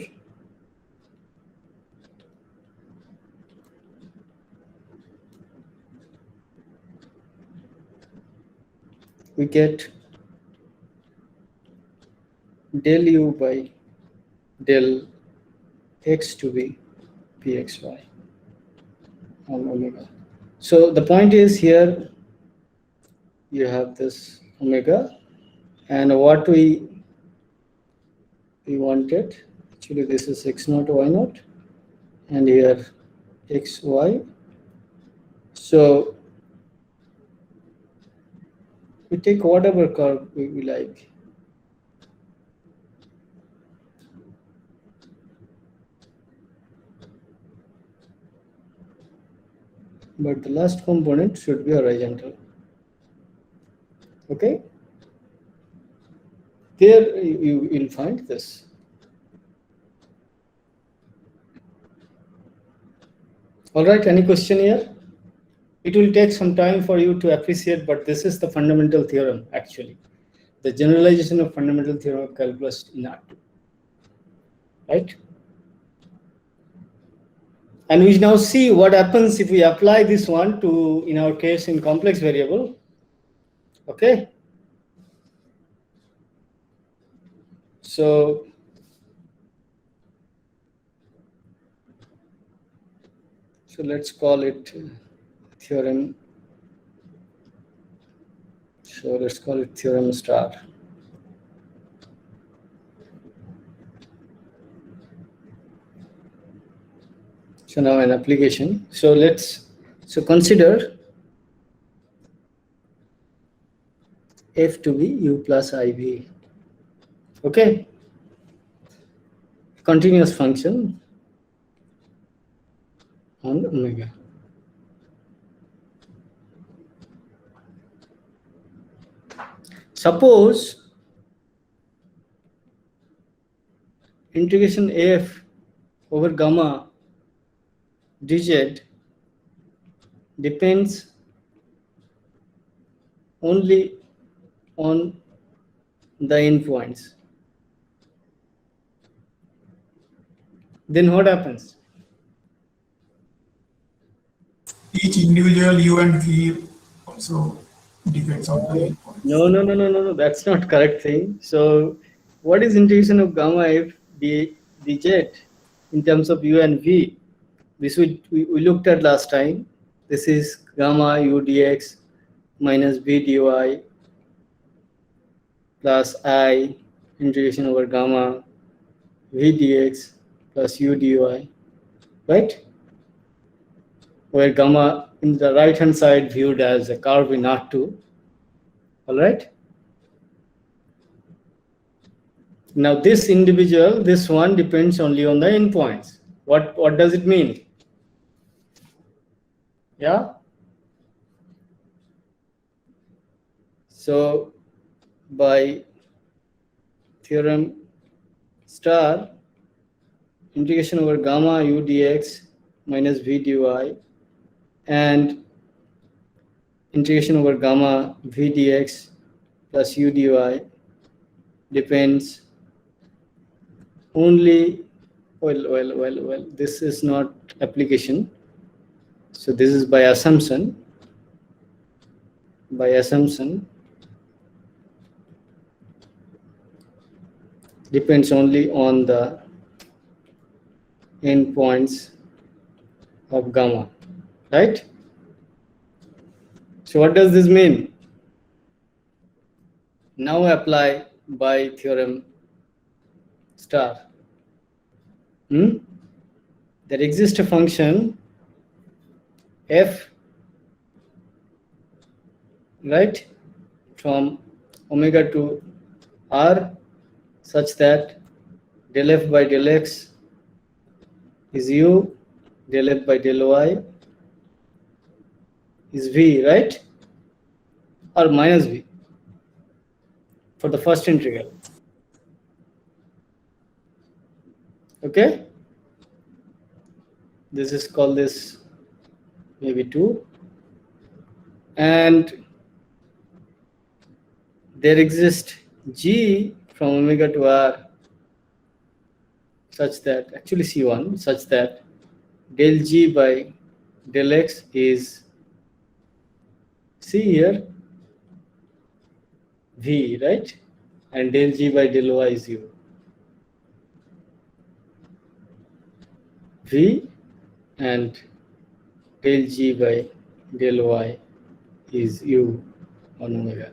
we get del u by del x to be pxy on omega. So the point is here you have this omega, and what we wanted Actually, this is x0, y0, and here x, y. So we take whatever curve we like. But the last component should be horizontal. Okay? There you will find this. All right, any question here? It will take some time for you to appreciate, but this is the fundamental theorem actually. The generalization of fundamental theorem of calculus in R2. Right? And we now see what happens if we apply this one to, in our case, in complex variable. Okay? So let's call it theorem. So let's call it theorem star. So now an application. So consider f to be u plus iv. Okay? Continuous function on omega. Suppose integration af over gamma dz depends only on the endpoints. Then what happens? Each individual u and v also depends on the endpoint. No. That's not correct thing. So what is integration of gamma f dz in terms of u and v? This we looked at last time. This is gamma u dx minus v dy plus I integration over gamma v dx plus u dy, right? Where gamma in the right hand side viewed as a curve in R2. All right. Now this individual, this one depends only on the endpoints. What does it mean? Yeah. So by theorem star, integration over gamma u dx minus v dy and integration over gamma v dx plus u dy depends only, well, this is not application. So this is by assumption. By assumption, depends only on the endpoints of gamma, right? So what does this mean? Now apply by theorem star. There exists a function f, right, from omega to r such that del f by del x is u, del f by del y is v, right? Or minus v for the first integral. Okay? This is called this maybe 2. And there exists g from omega to r such that, actually C1, such that del g by del x is, see here, v, right? And del g by del y is u. V and del g by del y is u on omega.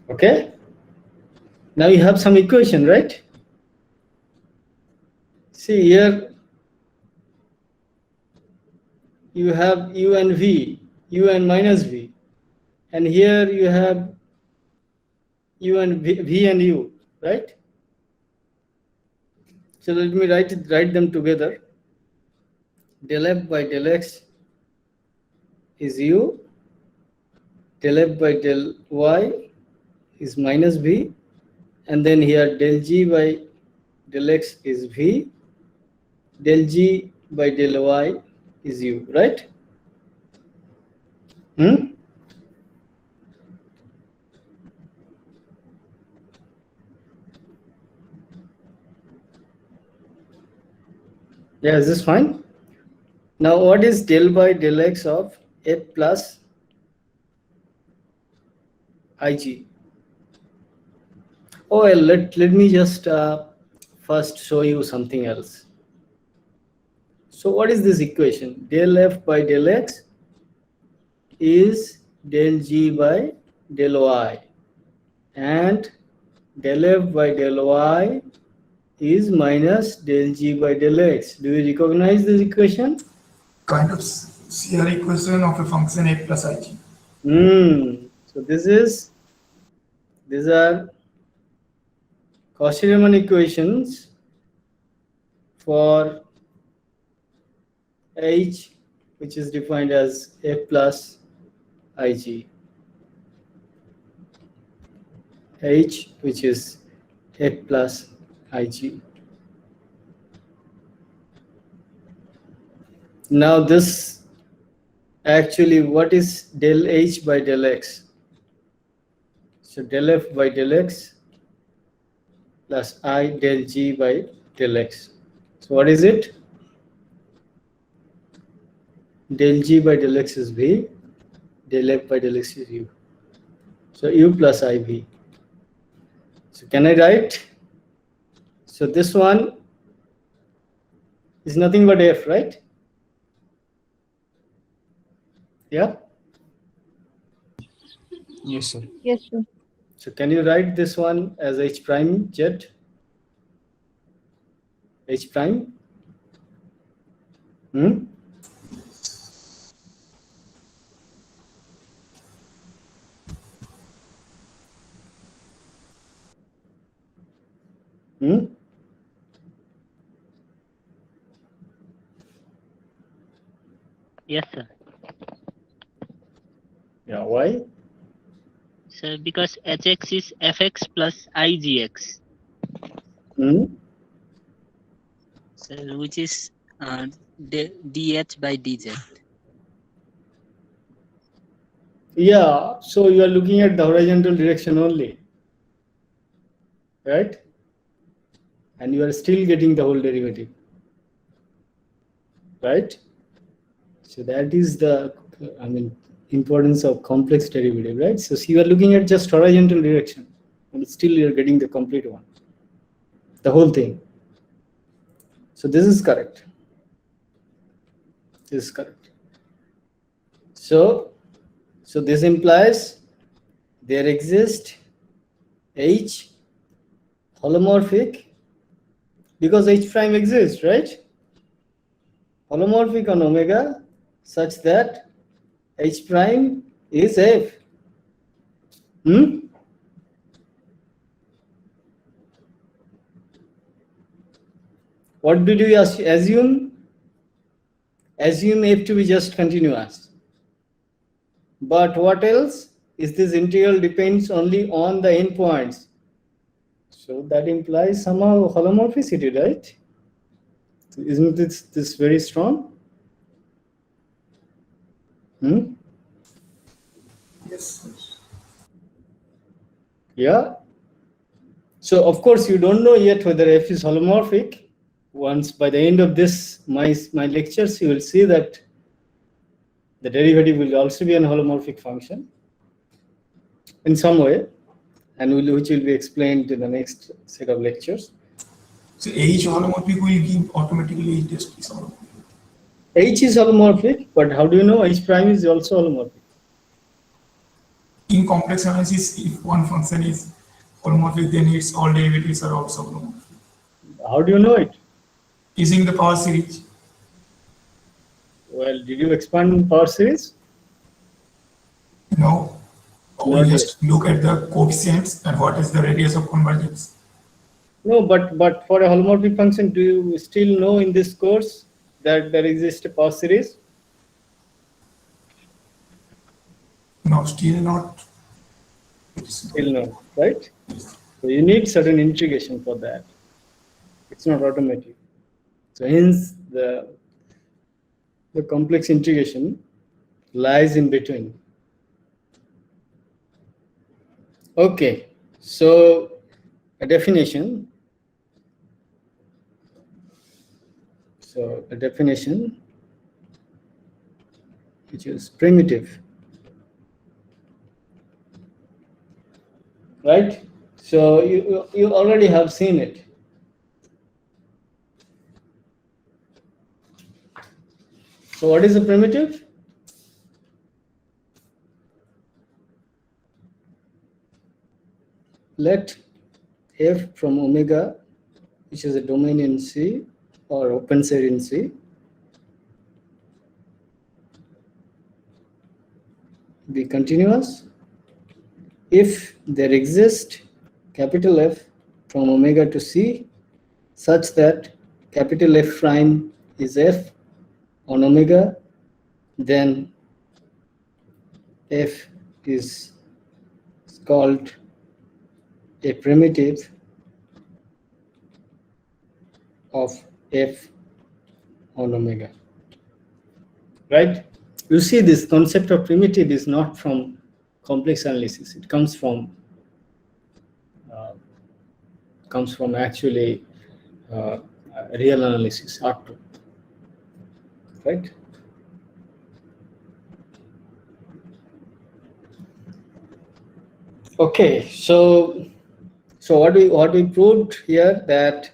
Okay? Now you have some equation, right? See here, you have u and v, u and minus v, and here you have u and v and u, right? So let me write them together. Del f by del x is u, del f by del y is minus v, and then here del g by del x is v, del g by del y is u, right? Yeah, is this fine? Now what is del by del x of f plus ig? Oh well, let me just first show you something else. So what is this equation? Del f by del x is del g by del y, and del f by del y is minus del g by del x. Do you recognize this equation? Kind of CR equation of a function f plus ig. So these are Cauchy-Riemann equations for h, which is defined as f plus ig. H, which is f plus ig. Now this actually, what is del h by del x? So del f by del x plus I del g by del x. So what is it? Del g by del x is v, del f by del x is u. So u plus iv. So can I write? So this one is nothing but f, right? Yeah? Yes, sir. Yes, sir. So can you write this one as h prime z? H prime? Hmm? Hmm? Yes, sir. Yeah, why? So because hx is fx plus igx, Hmm? so which is dh by dz. Yeah, so you are looking at the horizontal direction only, right? And you are still getting the whole derivative, right? So that is the, importance of complex derivative, right? So you are looking at just horizontal direction, and still you are getting the complete one, the whole thing. So this is correct. This is correct. So this implies there exists H holomorphic, because H prime exists, right? Holomorphic on omega such that H prime is F. What did you assume? Assume F to be just continuous. But what else? Is this integral depends only on the endpoints. So that implies somehow holomorphicity, right? Isn't this very strong? Yes. Yeah. So of course you don't know yet whether f is holomorphic. Once by the end of this my lectures, you will see that the derivative will also be an holomorphic function in some way, and which will be explained in the next set of lectures. So H holomorphic will give automatically H test is holomorphic. H is holomorphic, but how do you know H prime is also holomorphic? In complex analysis, if one function is holomorphic, then its all derivatives are also holomorphic. How do you know it? using the power series. Well, did you expand in power series? No, we Not just look at the coefficients and what is the radius of convergence. No, but for a holomorphic function, do you still know in this course that there exists a power series? No, still not. Still no, right? So you need certain integration for that. It's not automatic. So hence the complex integration lies in between. Okay, so a definition. So a definition which is primitive, right? So you already have seen it. So what is a primitive? Let f from omega, which is a domain in C or open set in C, be continuous if there exists capital F from omega to C such that capital F prime is F on omega, then F is called a primitive of F on omega, right? You see, this concept of primitive is not from complex analysis. It comes from actually real analysis, R2, right? Okay, so what we proved here that.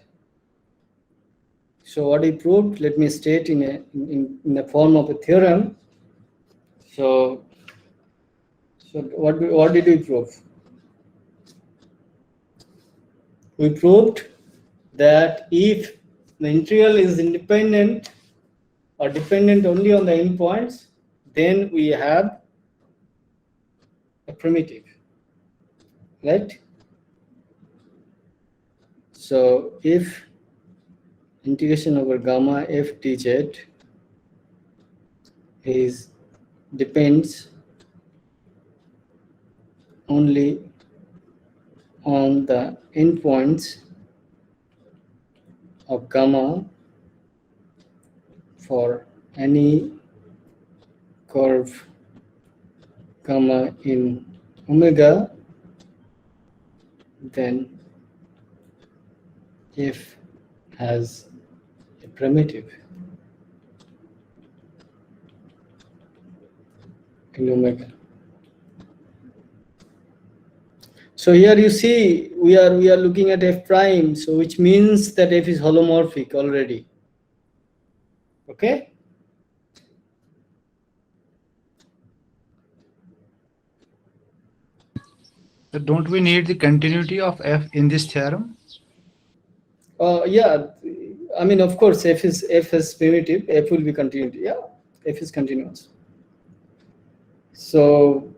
So what we proved, let me state in the form of a theorem. So what did we prove? We proved that if the integral is independent or dependent only on the endpoints, then we have a primitive, right? So if integration over gamma f dz depends only on the endpoints of gamma for any curve gamma in omega, then f has a primitive in omega. So here you see we are looking at f prime, so which means that f is holomorphic already. Okay? So don't we need the continuity of f in this theorem? Yeah, I mean, of course, f is primitive, f will be continuity. Yeah, f is continuous. So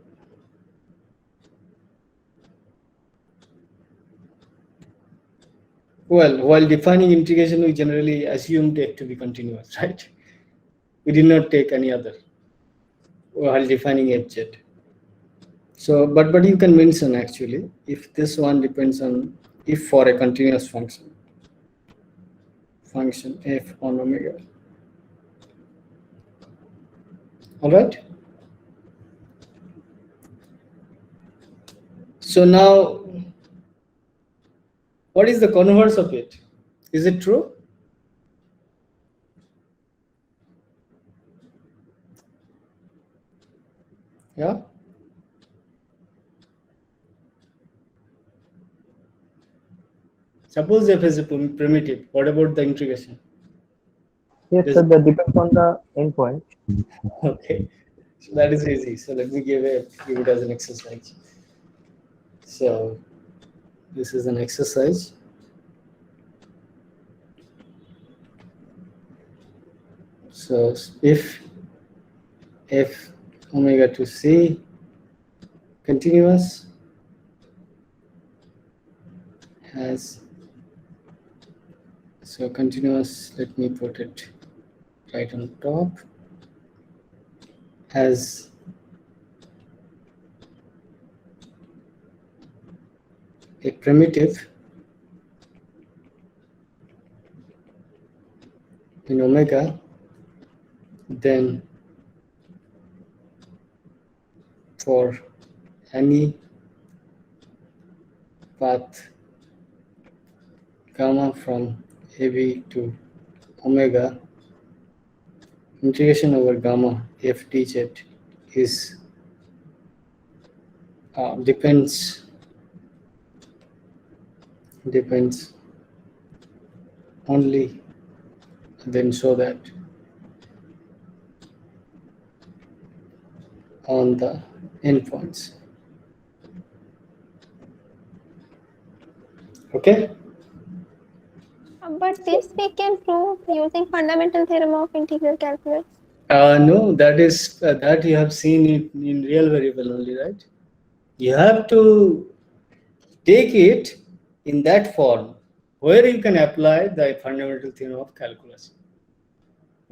well, while defining integration, we generally assumed f to be continuous, right? We did not take any other while defining fz. So, but you can mention actually if this one depends on if for a continuous function f on omega. All right. So now, what is the converse of it? Is it true? Yeah. Suppose f is a primitive. What about the integration? Yes, sir, that depends on the endpoint. Okay, so that is easy. So let me give it as an exercise. So this is an exercise. So if f omega to c continuous has, so continuous, let me put it right on top, has a primitive in omega, then for any path gamma from AB to omega, integration over gamma f dz is depends only, then so that on the endpoints. Okay. But this we can prove using fundamental theorem of integral calculus. No, that is that you have seen it in real variable only, right? You have to take it in that form where you can apply the fundamental theorem of calculus.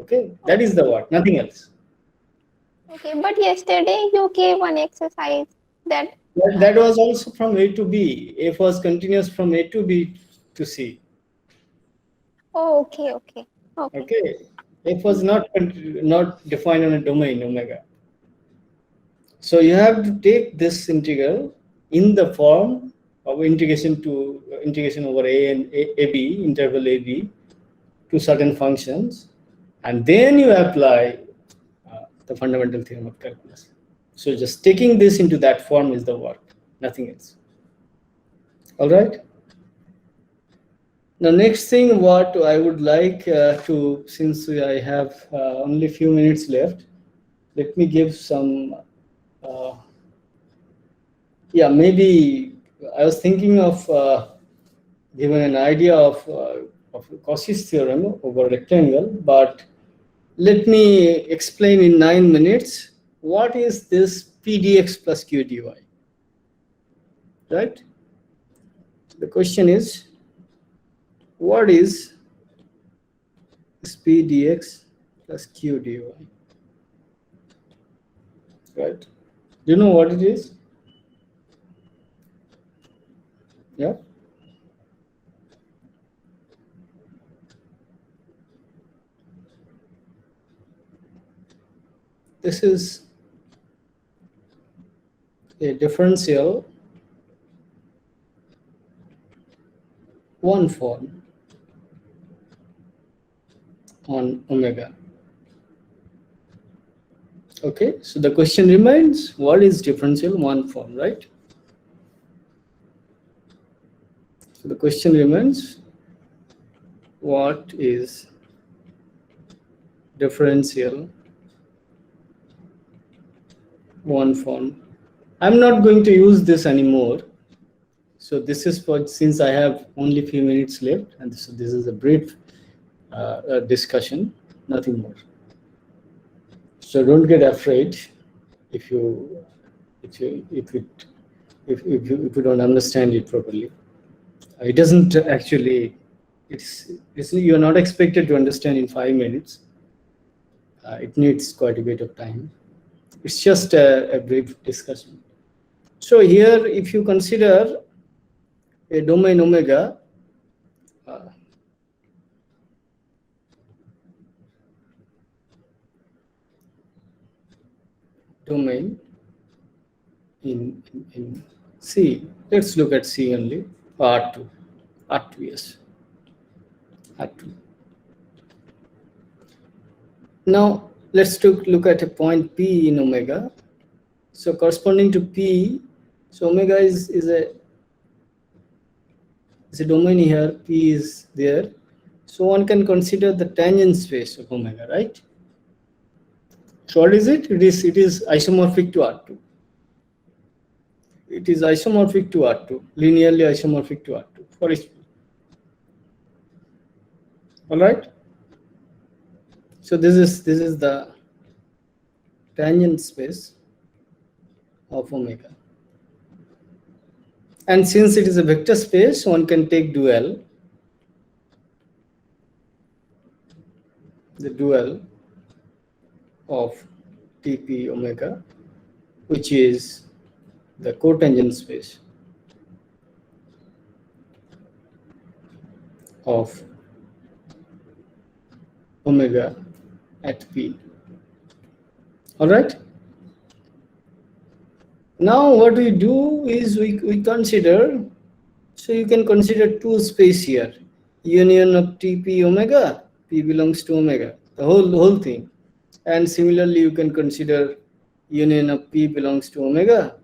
Okay, that is the what, nothing else. Okay, but yesterday you gave one exercise that That was also from A to B. F was continuous from A to B to C. oh, okay. Okay, F was not defined on a domain omega. So you have to take this integral in the form of integration over a and ab, interval ab, to certain functions, and then you apply the fundamental theorem of calculus. So just taking this into that form is the work, nothing else. All right. The next thing what I would like to, since I have only few minutes left, let me give some, yeah, maybe I was thinking of giving an idea of Cauchy's theorem over rectangle, but let me explain in 9 minutes what is this pdx plus q dy, right? The question is, what is this pdx plus q dy, right? Do you know what it is? Yeah. This is a differential one form on omega. Okay, so the question remains, what is differential one form, right? So the question remains, what is differential one form? I'm not going to use this anymore. So this is for, since I have only few minutes left, and so this is a brief discussion, nothing more. So don't get afraid if you don't understand it properly. It doesn't actually. It's you're not expected to understand in 5 minutes. It needs quite a bit of time. It's just a brief discussion. So here, if you consider a domain omega, domain in C, let's look at C only, R2, yes, R2. Now let's look at a point P in omega. So corresponding to P, so omega is a domain here, P is there. So one can consider the tangent space of omega, right? So what is it? It is isomorphic to R2. It is isomorphic to R2, linearly isomorphic to R2 for each. All right. So this is the tangent space of omega. And since it is a vector space, one can take dual, the dual of TP omega, which is the cotangent space of omega at P. All right. Now what we do is we consider, so you can consider two space here, union of TP omega, P belongs to omega, the whole thing. And similarly, you can consider union of P belongs to omega,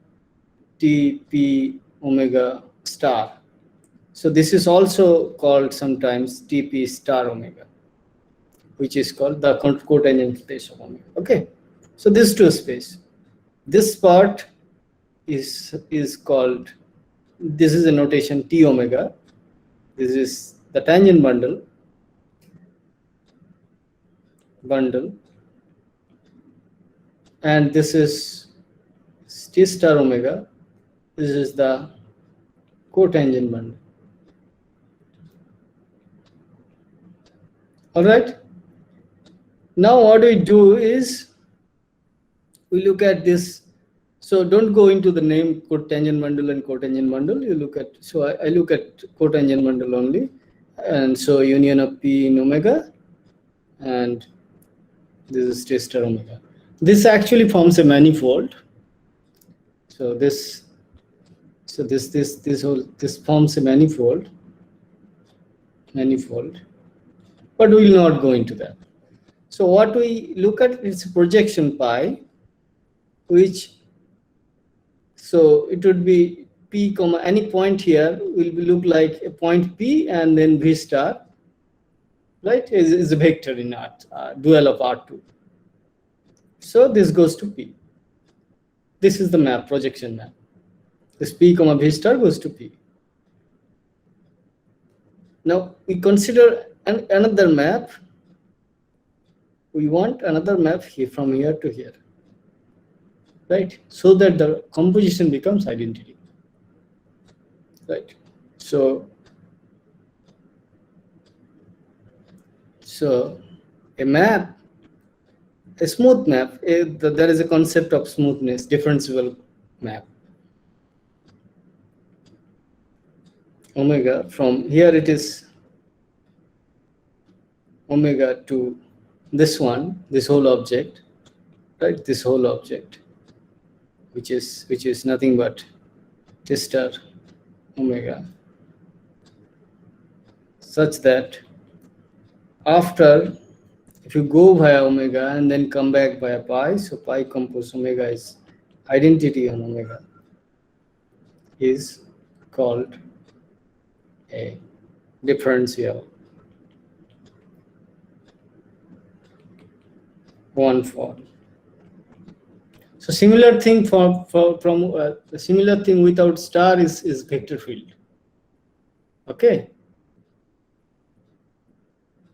TP omega star. So this is also called sometimes TP star omega, which is called the cotangent space of omega. Okay, so this two space. This part is called, this is a notation T omega. This is the tangent bundle, and this is T star omega. This is the cotangent bundle. All right. Now what we do is we look at this. So don't go into the name cotangent bundle and cotangent bundle. You look at, so I look at cotangent bundle only. And so union of P in omega, and this is T star omega. This actually forms a manifold. So this forms a manifold, but we will not go into that. So what we look at is projection pi, which, so it would be P comma any point here will look like a point P and then V star, right? Is a vector in dual of R2. So this goes to P. This is the map, projection map. This P comma V star goes to P. Now we consider another map. We want another map here from here to here, right? So that the composition becomes identity, right? So a map, a smooth map, there is a concept of smoothness, differentiable map. Omega, from here it is omega to this one, this whole object, right? This whole object, which is nothing but T star omega, such that after, if you go via omega and then come back via pi, so pi compose omega is identity on omega, is called a differential one form. So similar thing from the similar thing without star is vector field. Okay.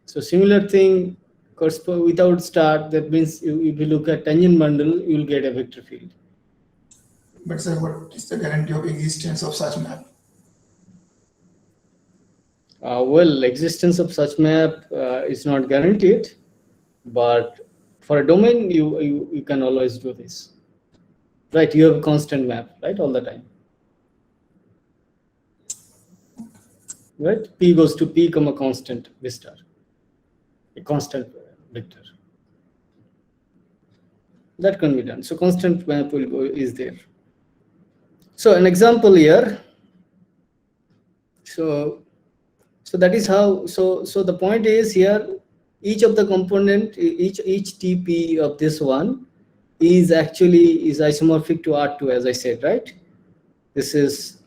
So similar thing without star, that means if you look at tangent bundle, you will get a vector field. But sir, what is the guarantee of existence of such map? Well, existence of such map is not guaranteed, but for a domain, you can always do this, right? You have a constant map, right, all the time, right? P goes to P comma constant V star, a constant vector. That can be done. So constant map is there. So an example here. So that is how. So the point is here, each of the component, each TP of this one is actually isomorphic to R2, as I said, right? This is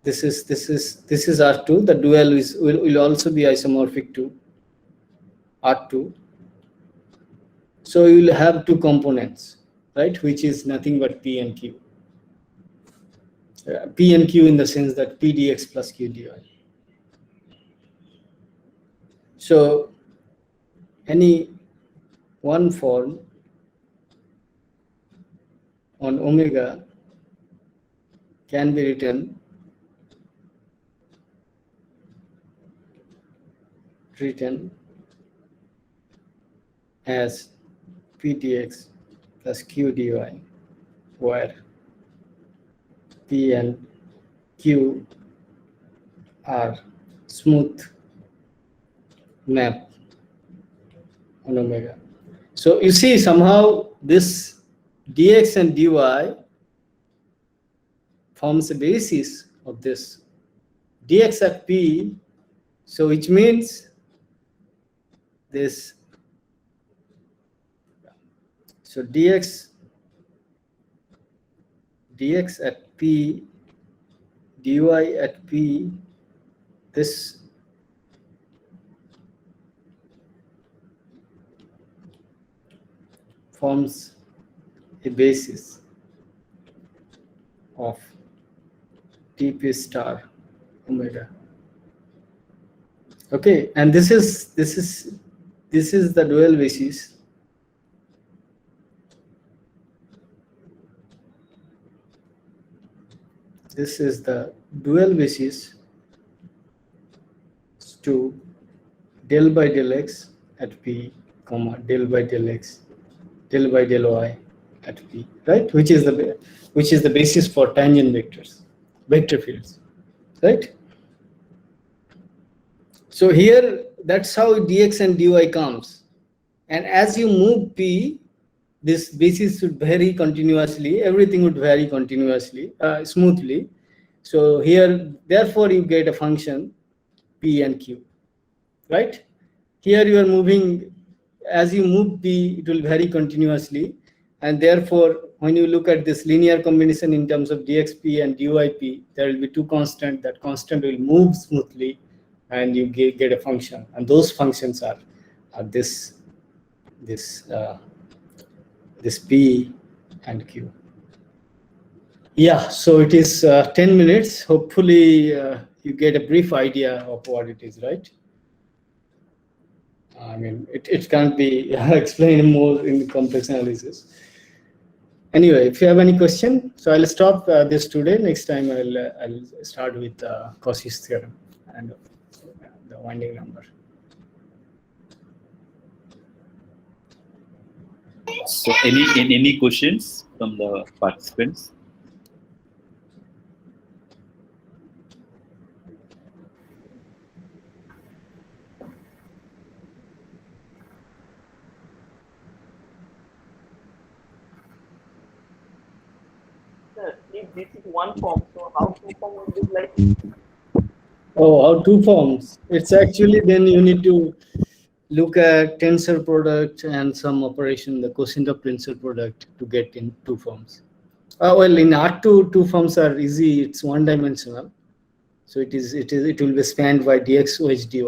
R2. The dual will also be isomorphic to R2. So you will have two components, right? Which is nothing but P and Q. P and Q in the sense that P dx plus Q dy. So any one form on omega can be written as p dx plus q dy, where p and q are smooth map on omega. So you see, somehow this dx and dy forms the basis of this dx at p, so which means this, so dx at p, dy at p, this forms a basis of dp star omega. Okay, and this is the dual basis. This is the dual basis to del by del x at p, comma del by del x, del by del y at p, right? Which is the basis for tangent vectors, vector fields, right? So here, that's how dx and dy comes, and as you move p, this basis should vary continuously. Everything would vary continuously, smoothly. So here, therefore, you get a function p and q, right? Here you are moving, as you move p, it will vary continuously, and therefore, when you look at this linear combination in terms of dxp and dyp, there will be two constants. That constant will move smoothly, and you get a function, and those functions are this p and q. Yeah, so it is 10 minutes. Hopefully, you get a brief idea of what it is, right? I mean, it can't be explained more in complex analysis. Anyway, if you have any question, so I'll stop this today. Next time I'll start with Cauchy's theorem and the winding number. So any questions from the participants? If this is one form, so how two form will be like? Oh, how two forms? It's actually, then you need to look at tensor product and some operation, the quotient of tensor product, to get in two forms. Well, in R2, two forms are easy. It's one-dimensional, so it will be spanned by dx OH dy.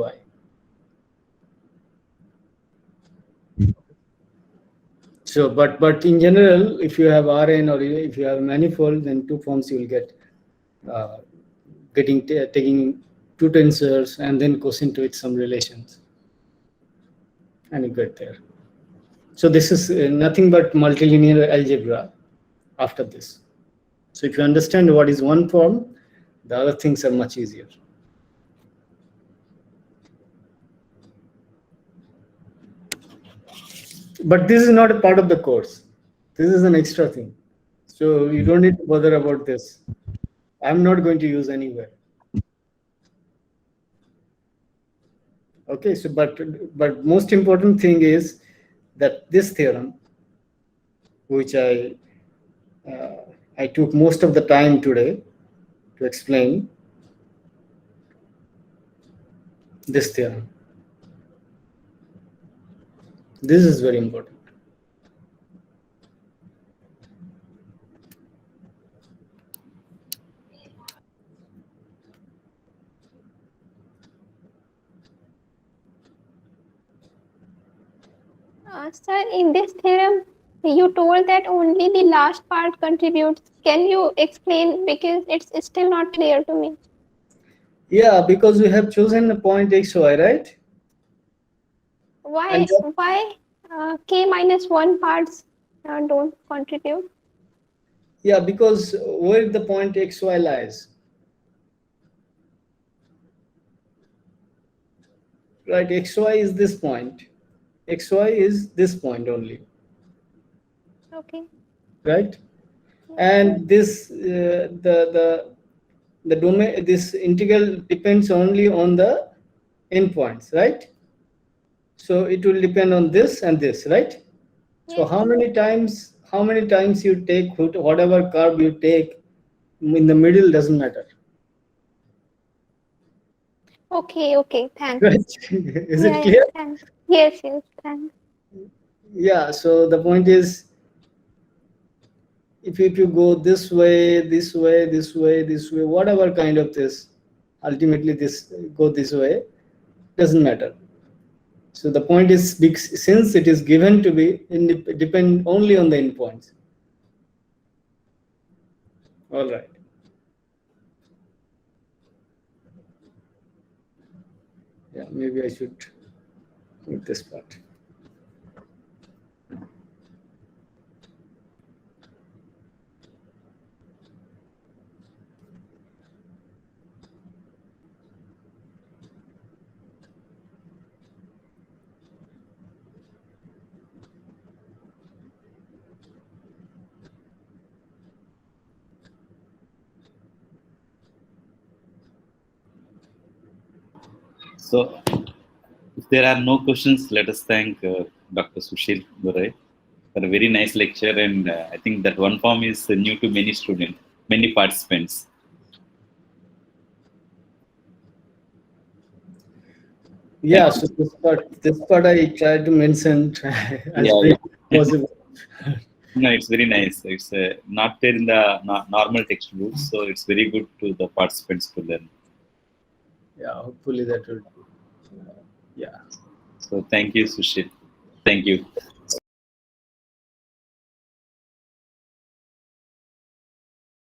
So, but in general, if you have Rn or if you have manifold, then two forms you will get, taking two tensors and then quotient with some relations, and you get there. So this is nothing but multilinear algebra after this. So if you understand what is one form, the other things are much easier. But this is not a part of the course. This is an extra thing. So you don't need to bother about this. I'm not going to use anywhere. Okay, so but most important thing is that this theorem, which I took most of the time today to explain, this theorem. This is very important. Sir, in this theorem, you told that only the last part contributes. Can you explain, because it's still not clear to me? Yeah, because we have chosen the point xy, right? Why k minus 1 parts don't contribute? Yeah, because where the point xy lies, right? Xy is this point. Xy is this point only, Okay. right? And this the domain, this integral depends only on the endpoints, right? So it will depend on this and this, right? So Yes. how many times you take whatever curve you take in the middle doesn't matter. Okay, thanks. Right? Is it clear? Thanks. Yes, thanks. Yeah, so the point is, if you go this way, whatever kind of this, ultimately this go this way, doesn't matter. So the point is, since it is given to be depend only on the endpoints. All right. Yeah, maybe I should make this part. So, if there are no questions, let us thank Dr. Sushil Gorai for a very nice lecture, and I think that one form is new to many students, many participants. Yeah, so this part I tried to mention as Yeah, brief as possible. no, it's very nice. It's not there in the normal textbooks, so it's very good to the participants to learn. Yeah, hopefully that will. Yeah. So thank you, Sushil. Thank you.